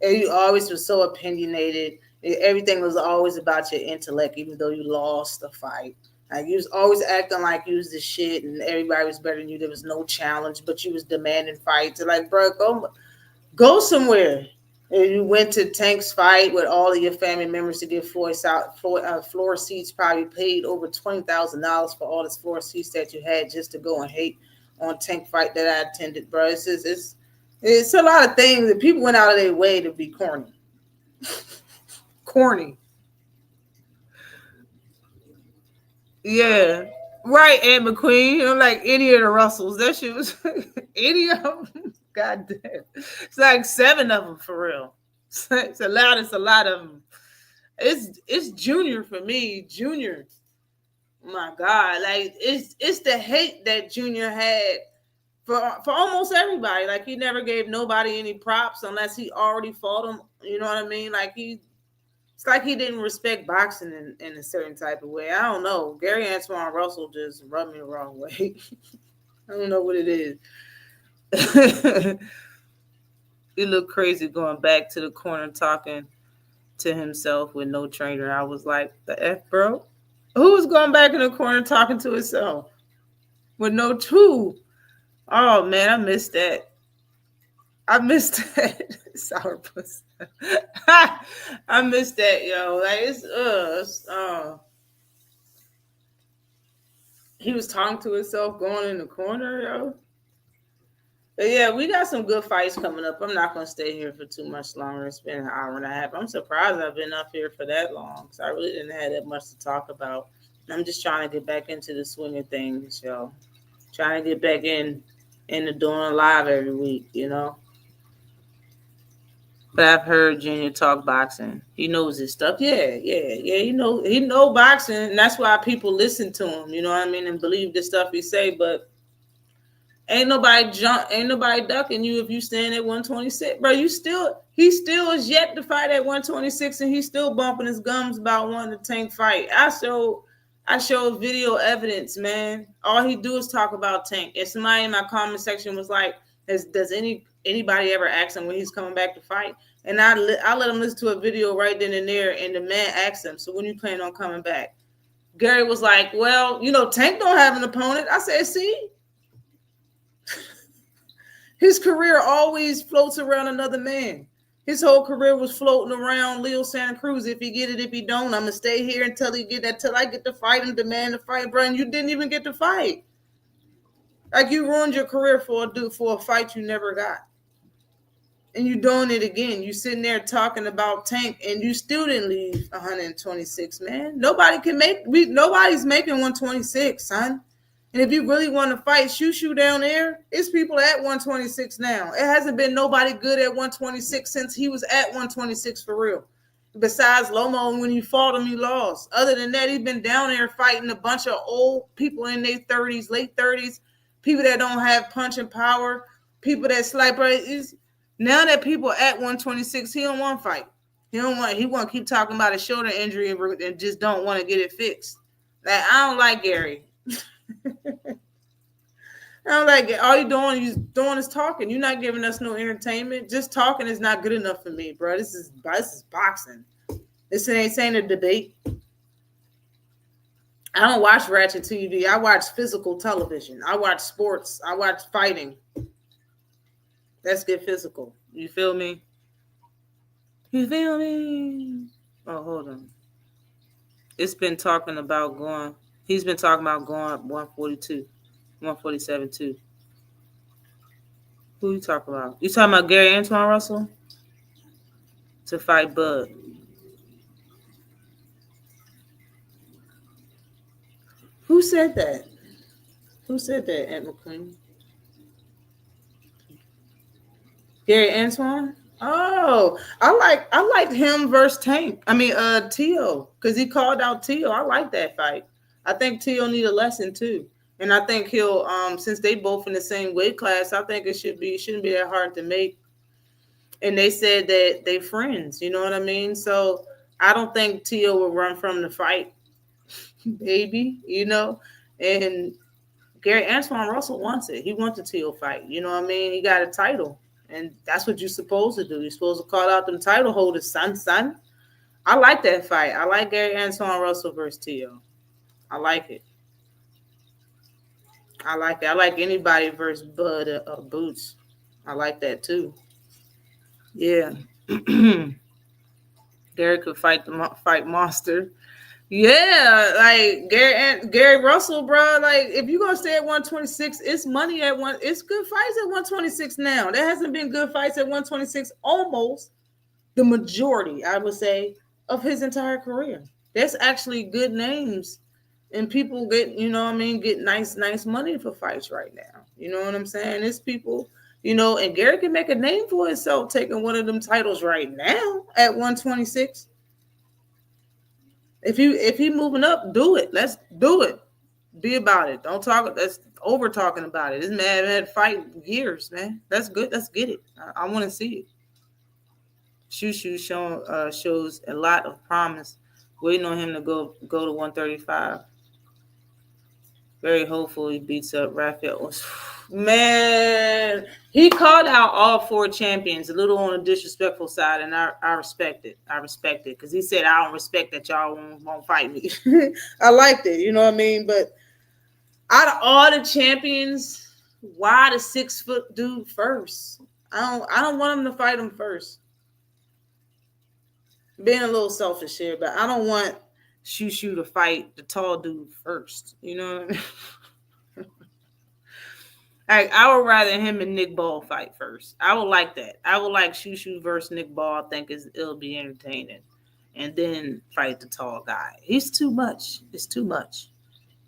And you always was so opinionated. Everything was always about your intellect, even though you lost the fight. Like you was always acting like you was the shit and everybody was better than you. There was no challenge, but you was demanding fights. Like, bro, go somewhere. And you went to Tank's fight with all of your family members to get floor seats. Probably paid over $20,000 for all the floor seats that you had just to go and hate on Tank fight that I attended, bro. It's a lot of things that people went out of their way to be corny. Corny. Yeah. Right, Aunt McQueen. You don't like any of the Russells. That shit was any of them. God damn. It's like 7 of them for real. It's a lot of them. It's Junior for me. Junior. My God. Like it's the hate that Junior had for almost everybody. Like he never gave nobody any props unless he already fought them. You know what I mean? Like it's like he didn't respect boxing in a certain type of way. I don't know. Gary Antoine Russell just rubbed me the wrong way. I don't know what it is. He looked crazy going back to the corner talking to himself with no trainer. I was like, the F, bro? Who was going back in the corner talking to himself with no two? Oh, man, I missed that. Sour pussy. I missed that, yo. Like, he was talking to himself going in the corner, yo. But yeah, we got some good fights coming up. I'm not going to stay here for too much longer. It's been an hour and a half. I'm surprised I've been up here for that long because I really didn't have that much to talk about. I'm just trying to get back into the swing of things, yo. Trying to get back into doing live every week, you know. But I've heard Junior talk boxing. He knows his stuff. Yeah. He know boxing, and that's why people listen to him. You know what I mean, and believe the stuff he say. But ain't nobody ducking you if you stand at 126, bro. He still is yet to fight at 126, and he's still bumping his gums about wanting to Tank fight. I showed video evidence, man. All he do is talk about Tank. And somebody in my comment section was like, does anybody ever ask him when he's coming back to fight? And I let him listen to a video right then and there, and the man asked him, so when you plan on coming back? Gary was like, well, Tank don't have an opponent. I said, see? His career always floats around another man. His whole career was floating around Leo Santa Cruz. If he get it, if he don't, I'm gonna stay here until I get to fight and demand to fight, bro. And you didn't even get to fight. Like, you ruined your career for a fight you never got. And you doing it again. You sitting there talking about Tank, and you still didn't leave 126, man. Nobody's making 126, son. And if you really want to fight Shushu down there, it's people at 126 now. It hasn't been nobody good at 126 since he was at 126 for real. Besides Lomo, when you fought him, you lost. Other than that, he's been down there fighting a bunch of old people in their 30s, late 30s, people that don't have punch and power, people that slight. Now that people at 126, he don't want to fight. He want to keep talking about a shoulder injury and just don't want to get it fixed. Like, I don't like Gary. I don't like it. All you doing is talking. You're not giving us no entertainment. Just talking is not good enough for me, bro. This is boxing. This ain't a debate. I don't watch ratchet TV. I watch physical television. I watch sports. I watch fighting. Let's get physical. You feel me? You feel me? Oh, hold on. He's been talking about going 142, 147 too. Who you talking about? You talking about Gary Antoine Russell? To fight Bud. Who said that? Aunt McQueen? Gary Antoine? Oh, I liked him versus Tank. I mean, Tio, because he called out Tio. I like that fight. I think Tio need a lesson too, and I think he'll. Since they both in the same weight class, I think shouldn't be that hard to make. And they said that they friends. You know what I mean? So I don't think Tio will run from the fight, baby. And Gary Antoine Russell wants it. He wants a Tio fight. You know what I mean? He got a title. And that's what you're supposed to do. You're supposed to call out them title holders, son. I like that fight. I like Gary Antoine Russell versus Tio. I like it. I like anybody versus Bud or Boots. I like that too. Yeah. Gary could fight Monster. Yeah, like Gary Russell, bro. Like, if you're gonna stay at 126, it's money at one. It's good fights at 126 now. There hasn't been good fights at 126 almost the majority, I would say, of his entire career. There's actually good names, and people get nice money for fights right now. You know what I'm saying? It's people, and Gary can make a name for himself taking one of them titles right now at 126. If he moving up, do it. Let's do it. Be about it. Don't talk. That's over talking about it. This man had fight years, man. That's good. Let's get it. I want to see it. Shushu shows a lot of promise. Waiting on him to go to 135. Very hopeful he beats up Raphael. Man, he called out all four champions a little on the disrespectful side, and I respect it. I respect it because he said, I don't respect that y'all won't fight me. I liked it, you know what I mean? But out of all the champions, why the 6-foot dude first? I don't want him to fight him first. Being a little selfish here, but I don't want Shushu to fight the tall dude first. You know what I mean? I would rather him and Nick Ball fight first. I would like that. I would like Shushu versus Nick Ball. I think it'll be entertaining. and then fight the tall guy. He's too much. It's too much.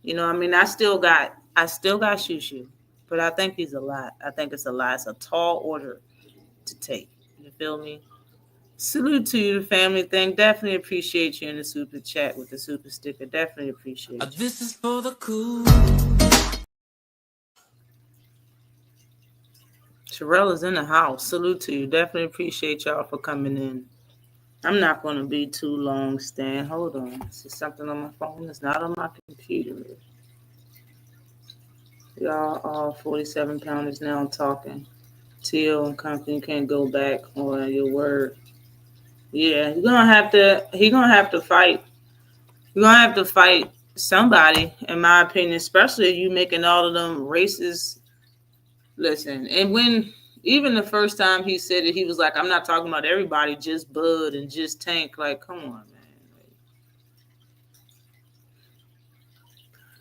You know, I mean, I still got Shushu, but I think he's a lot. I think it's a lot. It's a tall order to take. You feel me? Salute to you, the family thing. Definitely appreciate you in the super chat with the super sticker. Definitely appreciate you. This is for the cool. Sherelle is in the house. Salute to you. Definitely appreciate y'all for coming in. I'm not going to be too long, Stan. Hold on. This is something on my phone. It's not on my computer. Y'all all 47 pounders now talking. Teal and company can't go back on your word. Yeah, he gonna have to fight. You're gonna have to fight somebody, in my opinion, especially if you making all of them racist. Listen, and when even the first time he said it, he was like, I'm not talking about everybody, just Bud and just Tank. Like, come on, man.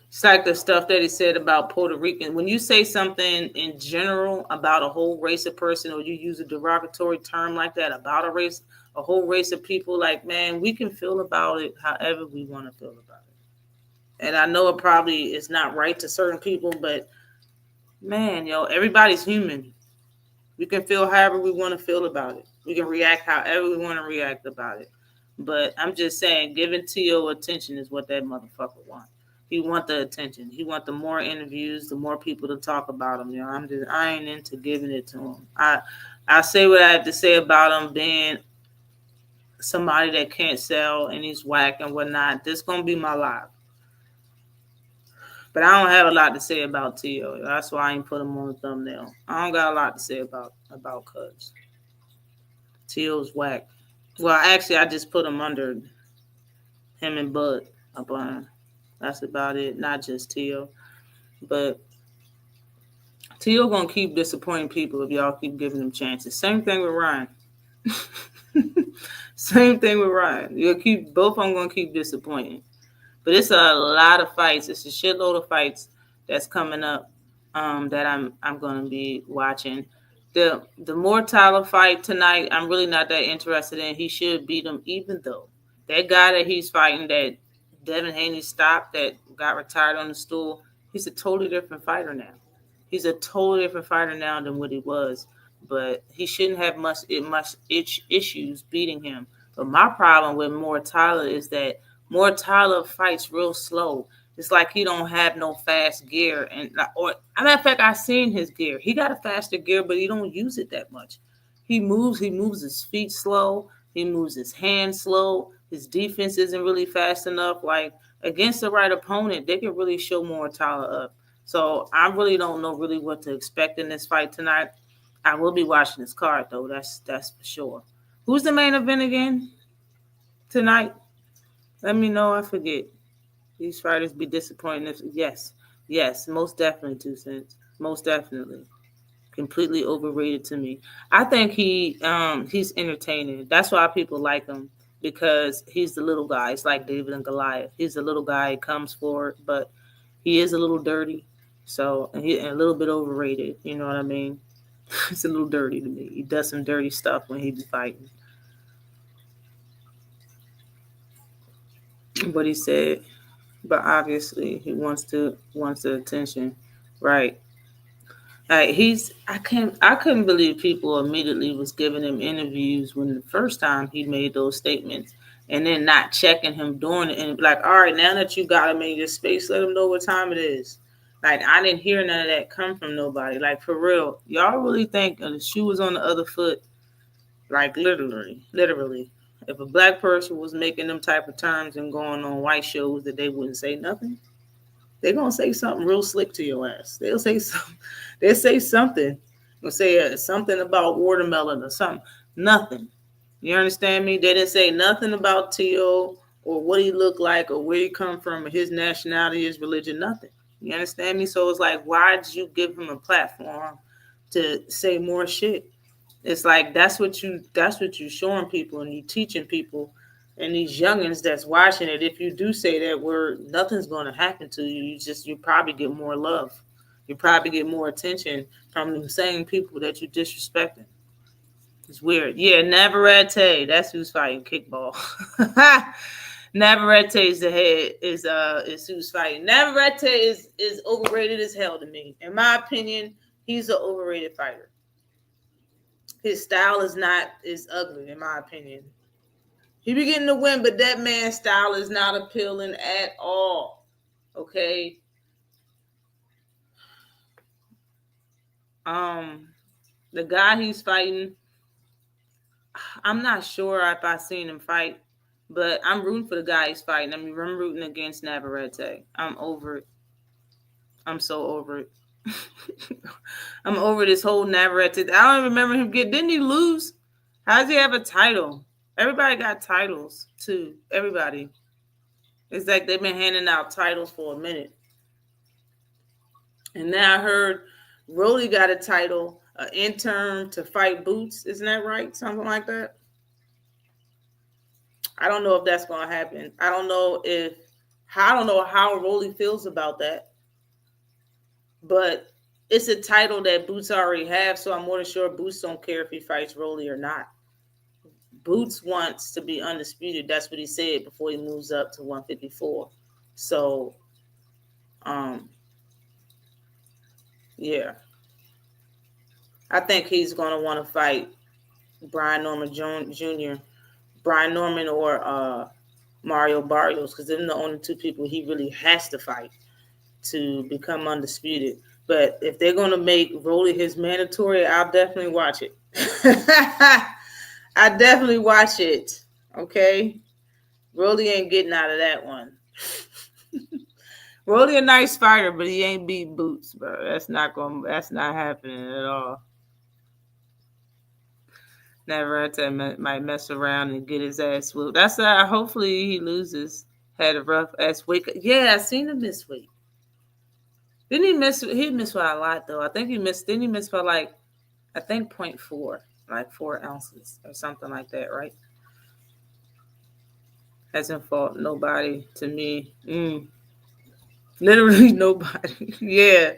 It's like the stuff that he said about Puerto Rican. When you say something in general about a whole race of person, or you use a derogatory term like that about a race, a whole race of people, like, man, we can feel about it however we want to feel about it. And I know it probably is not right to certain people, but man, everybody's human. We can feel however we want to feel about it. We can react however we want to react about it. But I'm just saying, giving T.O. attention is what that motherfucker wants. He want the attention. He want the more interviews, the more people to talk about him. I ain't into giving it to him. I say what I have to say about him being somebody that can't sell and he's whack and whatnot. This gonna be my life. But I don't have a lot to say about T.O. That's why I ain't put him on the thumbnail. I don't got a lot to say about Cubs. T.O.'s whack. Well, actually, I just put him under him and Bud up on. That's about it. Not just T.O. But T.O. gonna keep disappointing people if y'all keep giving him chances. Same thing with Ryan. Same thing with Ryan. Both of them gonna keep disappointing. But it's a lot of fights. It's a shitload of fights that's coming up that I'm gonna be watching. The more Tyler fight tonight, I'm really not that interested in. He should beat him, even though that guy that he's fighting, that Devin Haney stopped, that got retired on the stool, he's a totally different fighter now. He's a totally different fighter now than what he was. But he shouldn't have much issues beating him. But my problem with Moore Tyler is that Moore Tyler fights real slow. It's like he don't have no fast gear. Or, matter of fact, I seen his gear. He got a faster gear, but he don't use it that much. He moves his feet slow. He moves his hands slow. His defense isn't really fast enough. Like, against the right opponent, they can really show Moore Tyler up. So I really don't know really what to expect in this fight tonight. I will be watching this card, though. That's for sure. Who's the main event again tonight? Let me know. I forget. These fighters be disappointing. Yes, most definitely, 2 cents. Most definitely. Completely overrated to me. I think he's entertaining. That's why people like him, because he's the little guy. It's like David and Goliath. He's the little guy. He comes forward, but he is a little dirty. So, and a little bit overrated. You know what I mean? It's a little dirty to me. He does some dirty stuff when he be fighting. But he said, but obviously he wants the attention, right? Like I couldn't believe people immediately was giving him interviews when the first time he made those statements, and then not checking him during it, and like, all right, now that you got him in your space, let him know what time it is. Like, I didn't hear none of that come from nobody. Like, for real, y'all really think the shoe was on the other foot? Like, literally. If a black person was making them type of terms and going on white shows, that they wouldn't say nothing. They're gonna say something real slick to your ass. They'll say something. They'll say something. They'll say something about watermelon or something. Nothing. You understand me? They didn't say nothing about T.O. or what he looked like or where he come from or his nationality, his religion, nothing. You understand me? So it's like, why did you give him a platform to say more shit? It's like that's what you showing people and you teaching people and these youngins that's watching it. If you do say that word, nothing's going to happen to you. You probably get more love. You probably get more attention from the same people that you disrespecting. It's weird. Yeah, Navarrete. That's who's fighting kickball. Navarrete is the head. Is who's fighting. Navarrete is overrated as hell to me. In my opinion, he's an overrated fighter. His style is ugly, in my opinion. He be getting the win, but that man's style is not appealing at all. Okay. The guy he's fighting, I'm not sure if I've seen him fight, but I'm rooting for the guy he's fighting. I'm rooting against Navarrete. I'm over it. I'm so over it. I'm over this whole Navarrete. I don't remember him didn't he lose? How does he have a title? Everybody got titles too. Everybody. It's like they've been handing out titles for a minute. And now I heard Rolly got a title, an intern to fight Boots. Isn't that right? Something like that. I don't know if that's going to happen. I don't know how Rolly feels about that. But it's a title that Boots already have, so I'm more than sure Boots don't care if he fights Rolly or not. Boots wants to be undisputed. That's what he said before he moves up to 154. So, yeah. I think he's going to want to fight Brian Norman Jr., Brian Norman or Mario Barrios, because they're the only two people he really has to fight to become undisputed. But if they're going to make Rolly his mandatory, I'll definitely watch it. I definitely watch it. Okay? Rolly ain't getting out of that one. Rolly a nice fighter, but he ain't beat Boots, bro. That's not happening at all. Navarrete might mess around and get his ass whooped. That's hopefully he loses. Had a rough ass week. Yeah, I seen him this week. Didn't he miss? He missed by a lot though. I think he missed. Didn't he miss by 0.4, like 4 ounces or something like that, right? Hasn't fought nobody to me. Literally nobody. Yeah,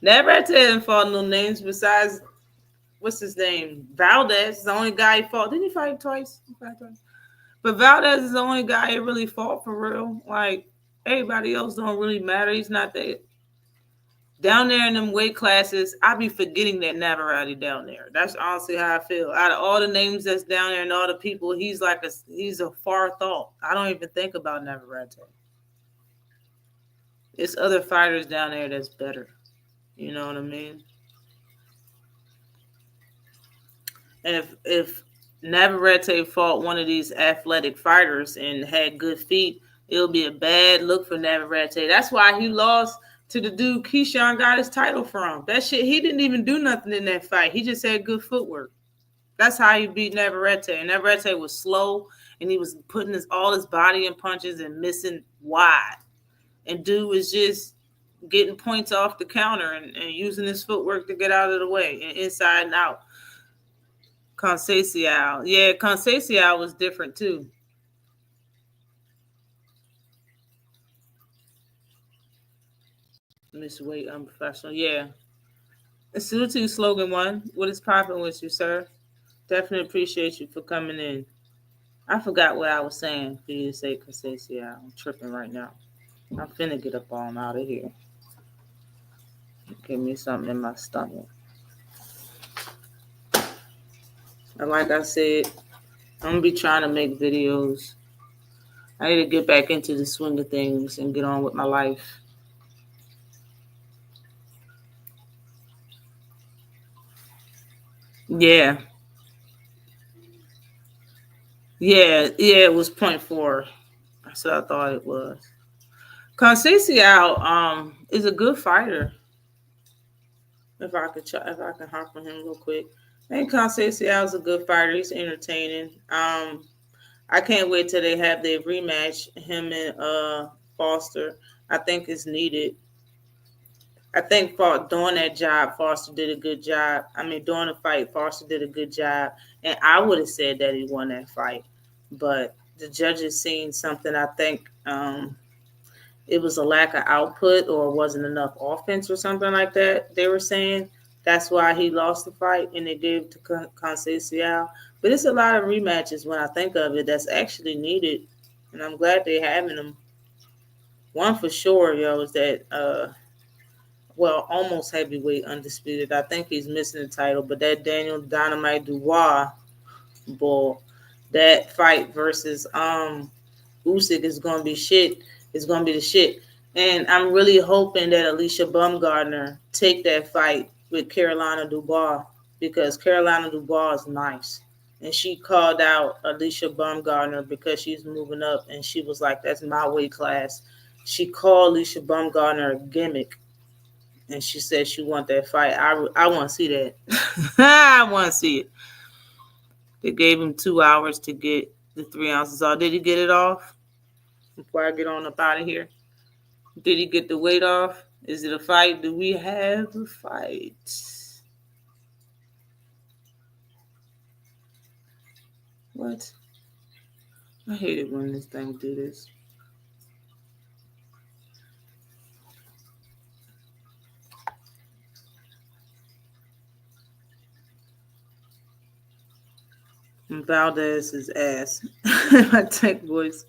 Navarrete hasn't fought no names besides what's his name? Valdez is the only guy he fought. Didn't he fight twice? But Valdez is the only guy he really fought for real. Like everybody else don't really matter. He's not that. Down there in them weight classes, I be forgetting that Navarrete down there. That's honestly how I feel. Out of all the names that's down there and all the people, he's a far thought. I don't even think about Navarrete. It's other fighters down there that's better. You know what I mean? And if Navarrete fought one of these athletic fighters and had good feet, it'll be a bad look for Navarrete. That's why he lost to the dude Keyshawn got his title from. That shit, he didn't even do nothing in that fight. He just had good footwork. That's how he beat Navarrete. And Navarrete was slow, and he was putting all his body in punches and missing wide. And dude was just getting points off the counter and using his footwork to get out of the way and inside and out. Conceição. Yeah, Conceição was different too. Miss Weight Unprofessional. Yeah. Salute to you, Slogan One. What is popping with you, sir? Definitely appreciate you for coming in. I forgot what I was saying for you to say Conceição. I'm tripping right now. I'm finna get up on out of here. Give me something in my stomach. And like I said, I'm going to be trying to make videos. I need to get back into the swing of things and get on with my life. Yeah. Yeah, it was 0.4. That's what I thought it was. Conceição is a good fighter. If I can hop on him real quick. I think Conceição is a good fighter. He's entertaining. I can't wait till they have their rematch, him and Foster. I think it's needed. I think during that job, Foster did a good job. During the fight, Foster did a good job. And I would have said that he won that fight. But the judges seen something. I think it was a lack of output or wasn't enough offense or something like that. They were saying That's why he lost the fight and they gave it to Conceição. But it's a lot of rematches when I think of it that's actually needed, and I'm glad they're having them. One for sure, yo, is that almost heavyweight undisputed. I think he's missing the title, but that Daniel Dynamite Dubois bull, that fight versus Usyk is gonna be shit. It's gonna be the shit. And I'm really hoping that Alicia Baumgardner take that fight with Carolina Dubois, because Carolina Dubois is nice. And she called out Alicia Baumgardner because she's moving up, and she was like, that's my weight class. She called Alicia Baumgardner a gimmick, and she said she want that fight. I want to see that. I want to see it. They gave him 2 hours to get the 3 ounces off. Did he get it off? Before I get on up out of here. Did he get the weight off? Is it a fight? Do we have a fight? What? I hate it when this thing do this. Valdez's ass. My tech voice.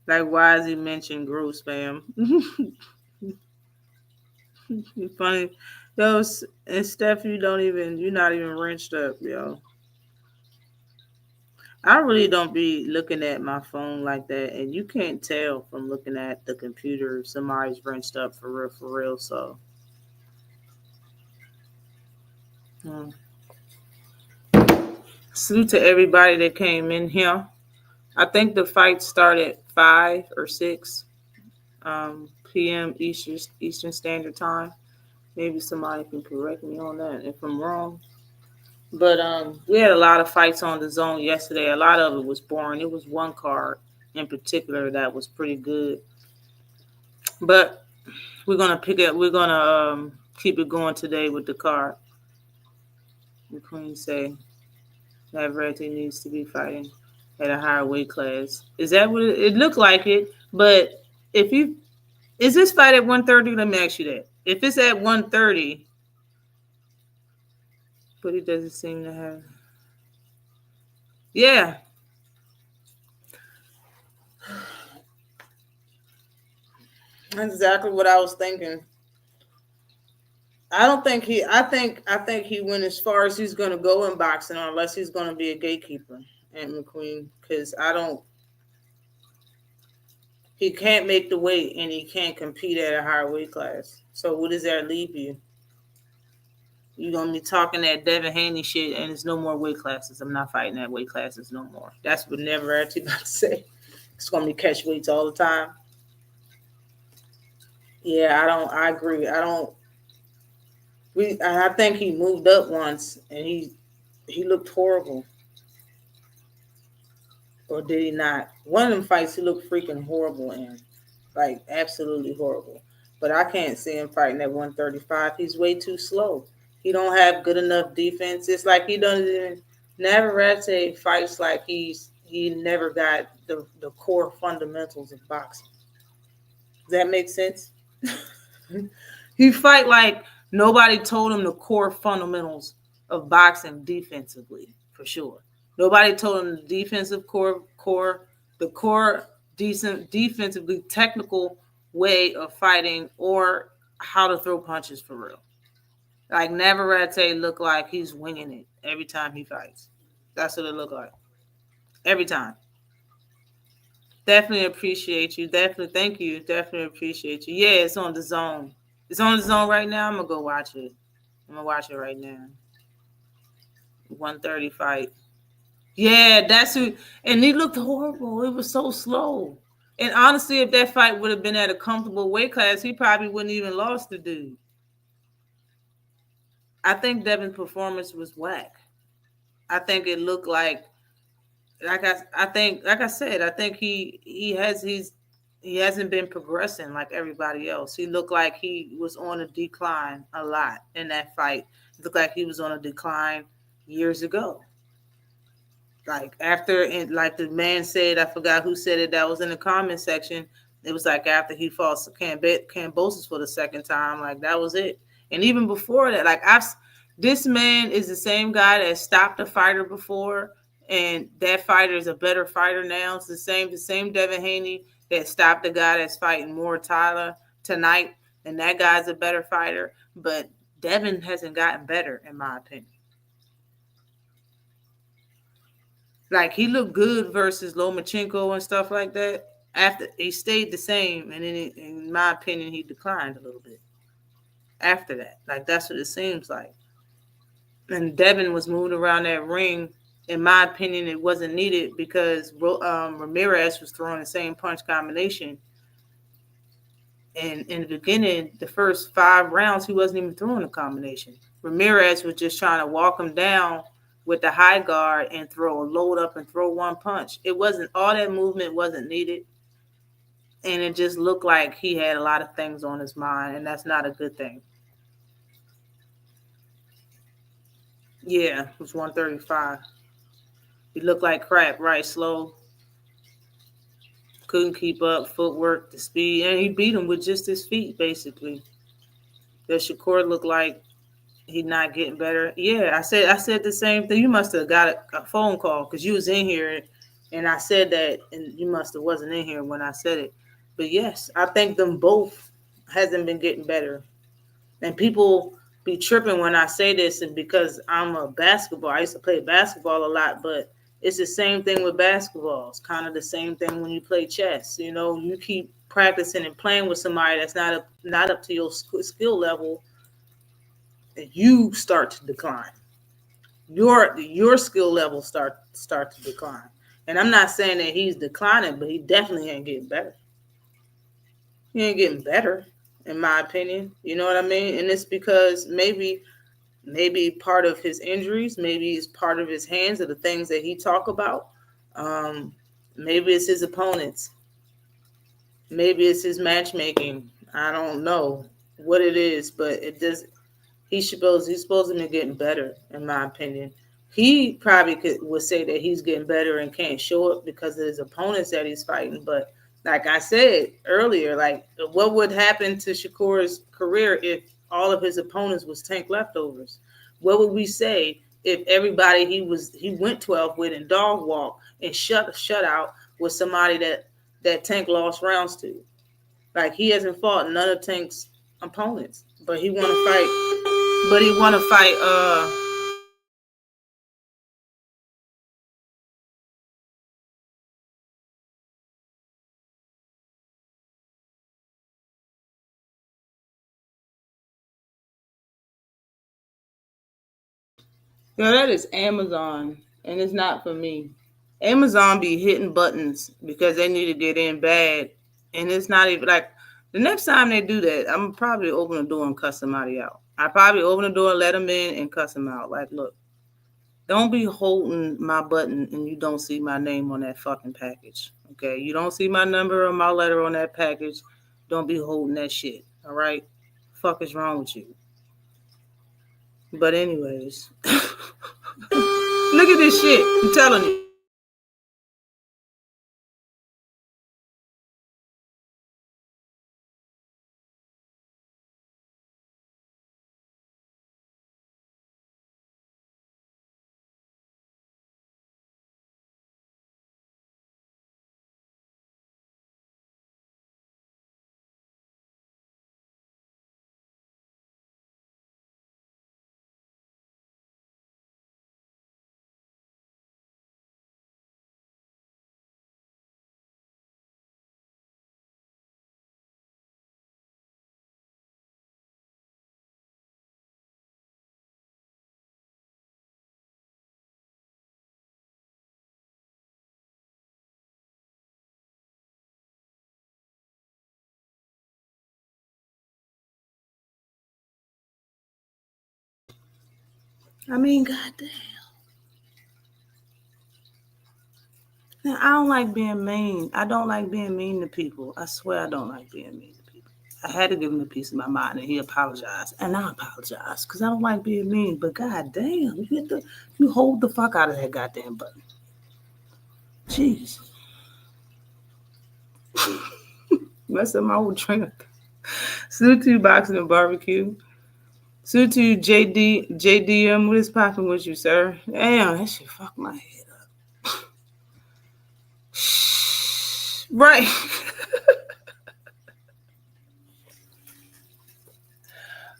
Like, why is he mentioned gross, fam? Funny. Yo, and Steph, you're not even wrenched up, yo. I really don't be looking at my phone like that, and you can't tell from looking at the computer if somebody's wrenched up for real, so. Salute to everybody that came in here. I think the fight started 5 or 6 p.m. Eastern Standard Time. Maybe somebody can correct me on that if I'm wrong. But we had a lot of fights on the zone yesterday. A lot of it was boring. It was one card in particular that was pretty good. But we're gonna pick it. We're gonna keep it going today with the card. The Queen say that Verity needs to be fighting at a higher weight class. Is that what it looked like it? But is this fight at 130? Let me ask you that. If it's at 130, but he doesn't seem to have. Yeah. That's exactly what I was thinking. I think he went as far as he's gonna go in boxing, unless he's gonna be a gatekeeper, Ant McQueen, because he can't make the weight and he can't compete at a higher weight class. So what does that leave you? You're going to be talking that Devin Haney shit, and there's no more weight classes. I'm not fighting at weight classes no more. That's what Never actually about to say. It's going to be catch weights all the time. Yeah, I agree. I think he moved up once, and he looked horrible. Or did he not? One of them fights, he looked freaking horrible in. Like, absolutely horrible. But I can't see him fighting at 135. He's way too slow. He don't have good enough defense. It's like he doesn't even. Navarrete fights like he never got the core fundamentals of boxing. Does that make sense? He fight like nobody told him the core fundamentals of boxing defensively, for sure. Nobody told him the defensive the core decent defensively technical way of fighting or how to throw punches for real. Like Navarrete looked like he's winging it every time he fights. That's what it looked like. Every time. Definitely appreciate you. Definitely, thank you. Definitely appreciate you. Yeah, it's on the zone. It's on the zone right now. I'm going to go watch it. I'm going to watch it right now. 130 fight. Yeah, that's who. And he looked horrible. It was so slow. And honestly, if that fight would have been at a comfortable weight class, he probably wouldn't even lost the dude. I think Devin's performance was whack. I think it looked like I said, I think he hasn't been progressing like everybody else. He looked like he was on a decline a lot in that fight. It looked like he was on a decline years ago. Like after, like the man said, I forgot who said it, that was in the comment section. It was like after he fought Cambosis for the second time, like that was it. And even before that, like this man is the same guy that stopped a fighter before, and that fighter is a better fighter now. It's the same Devin Haney that stopped the guy that's fighting more Tyler tonight, and that guy's a better fighter. But Devin hasn't gotten better, in my opinion. Like, he looked good versus Lomachenko and stuff like that. After he stayed the same, and then in my opinion, he declined a little bit after that. Like, that's what it seems like. And Devin was moving around that ring. In my opinion, it wasn't needed because Ramirez was throwing the same punch combination. And in the beginning, the first 5 rounds, he wasn't even throwing a combination. Ramirez was just trying to walk him down with the high guard and load up and throw one punch. It wasn't, all that movement wasn't needed. And it just looked like he had a lot of things on his mind, and that's not a good thing. Yeah, it was 135. He looked like crap, right? Slow. Couldn't keep up, footwork, the speed, and he beat him with just his feet, basically. That Shakur looked like he's not getting better. Yeah, I said the same thing. You must have got a phone call because you was in here, and I said that, and you must have wasn't in here when I said it. But yes, I think them both hasn't been getting better. And people be tripping when I say this, and because I'm a basketball, I used to play basketball a lot, but it's the same thing with basketball. It's kind of the same thing when you play chess. You know, you keep practicing and playing with somebody that's not up to your skill level, and you start to decline. Your skill level start to decline. And I'm not saying that he's declining, but he definitely ain't getting better. He ain't getting better, in my opinion. You know what I mean? And it's because maybe part of his injuries, maybe it's part of his hands or the things that he talk about. Maybe it's his opponents. Maybe it's his matchmaking. I don't know what it is, but it does. He's supposed to be getting better, in my opinion. He probably would say that he's getting better and can't show it because of his opponents that he's fighting. But like I said earlier, like, what would happen to Shakur's career if all of his opponents was Tank leftovers? What would we say if everybody he went 12 with and dog walk and shut out was somebody that Tank lost rounds to? Like, he hasn't fought none of Tank's opponents, but he want to fight. But he want to fight. Yeah, that is Amazon, and it's not for me. Amazon be hitting buttons because they need to get in bad, and it's not even like the next time they do that, I'm probably open the door and cuss somebody out. I probably open the door, let them in, and cuss them out. Like, look, don't be holding my button and you don't see my name on that fucking package. Okay, you don't see my number or my letter on that package. Don't be holding that shit. All right, fuck is wrong with you? But anyways, look at this shit. I'm telling you. I mean, goddamn. Now, I don't like being mean. I don't like being mean to people. I swear I don't like being mean to people. I had to give him a piece of my mind, and he apologized. And I apologized because I don't like being mean. But goddamn, you hold the fuck out of that goddamn button. Jeez. Mess up my whole train of thought. Salute to Boxing and Barbecue. Salute to JDM. What is popping with you, sir? Damn, that shit fucked my head up. Right.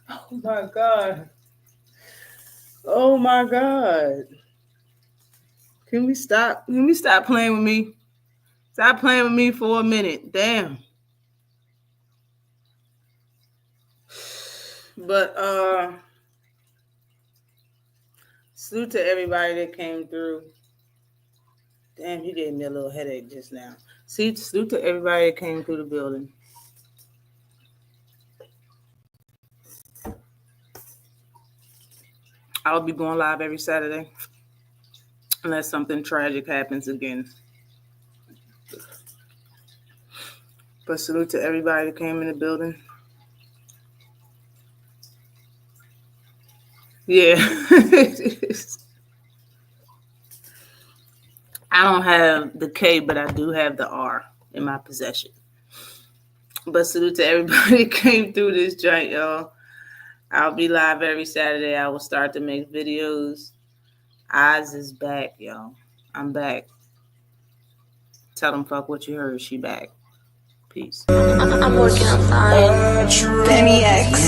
Oh my God. Oh my God. Can we stop? Can we stop playing with me? Stop playing with me for a minute. Damn. But salute to everybody that came through. Damn, you gave me a little headache just now. Salute to everybody that came through the building. I'll be going live every Saturday unless something tragic happens again. But salute to everybody that came in the building. Yeah. I don't have the K, but I do have the R in my possession. But salute to everybody that came through this joint, y'all. I'll be live every Saturday. I will start to make videos. Oz is back, y'all. I'm back. Tell them fuck what you heard. She back. Peace. I'm working outside. Penny X.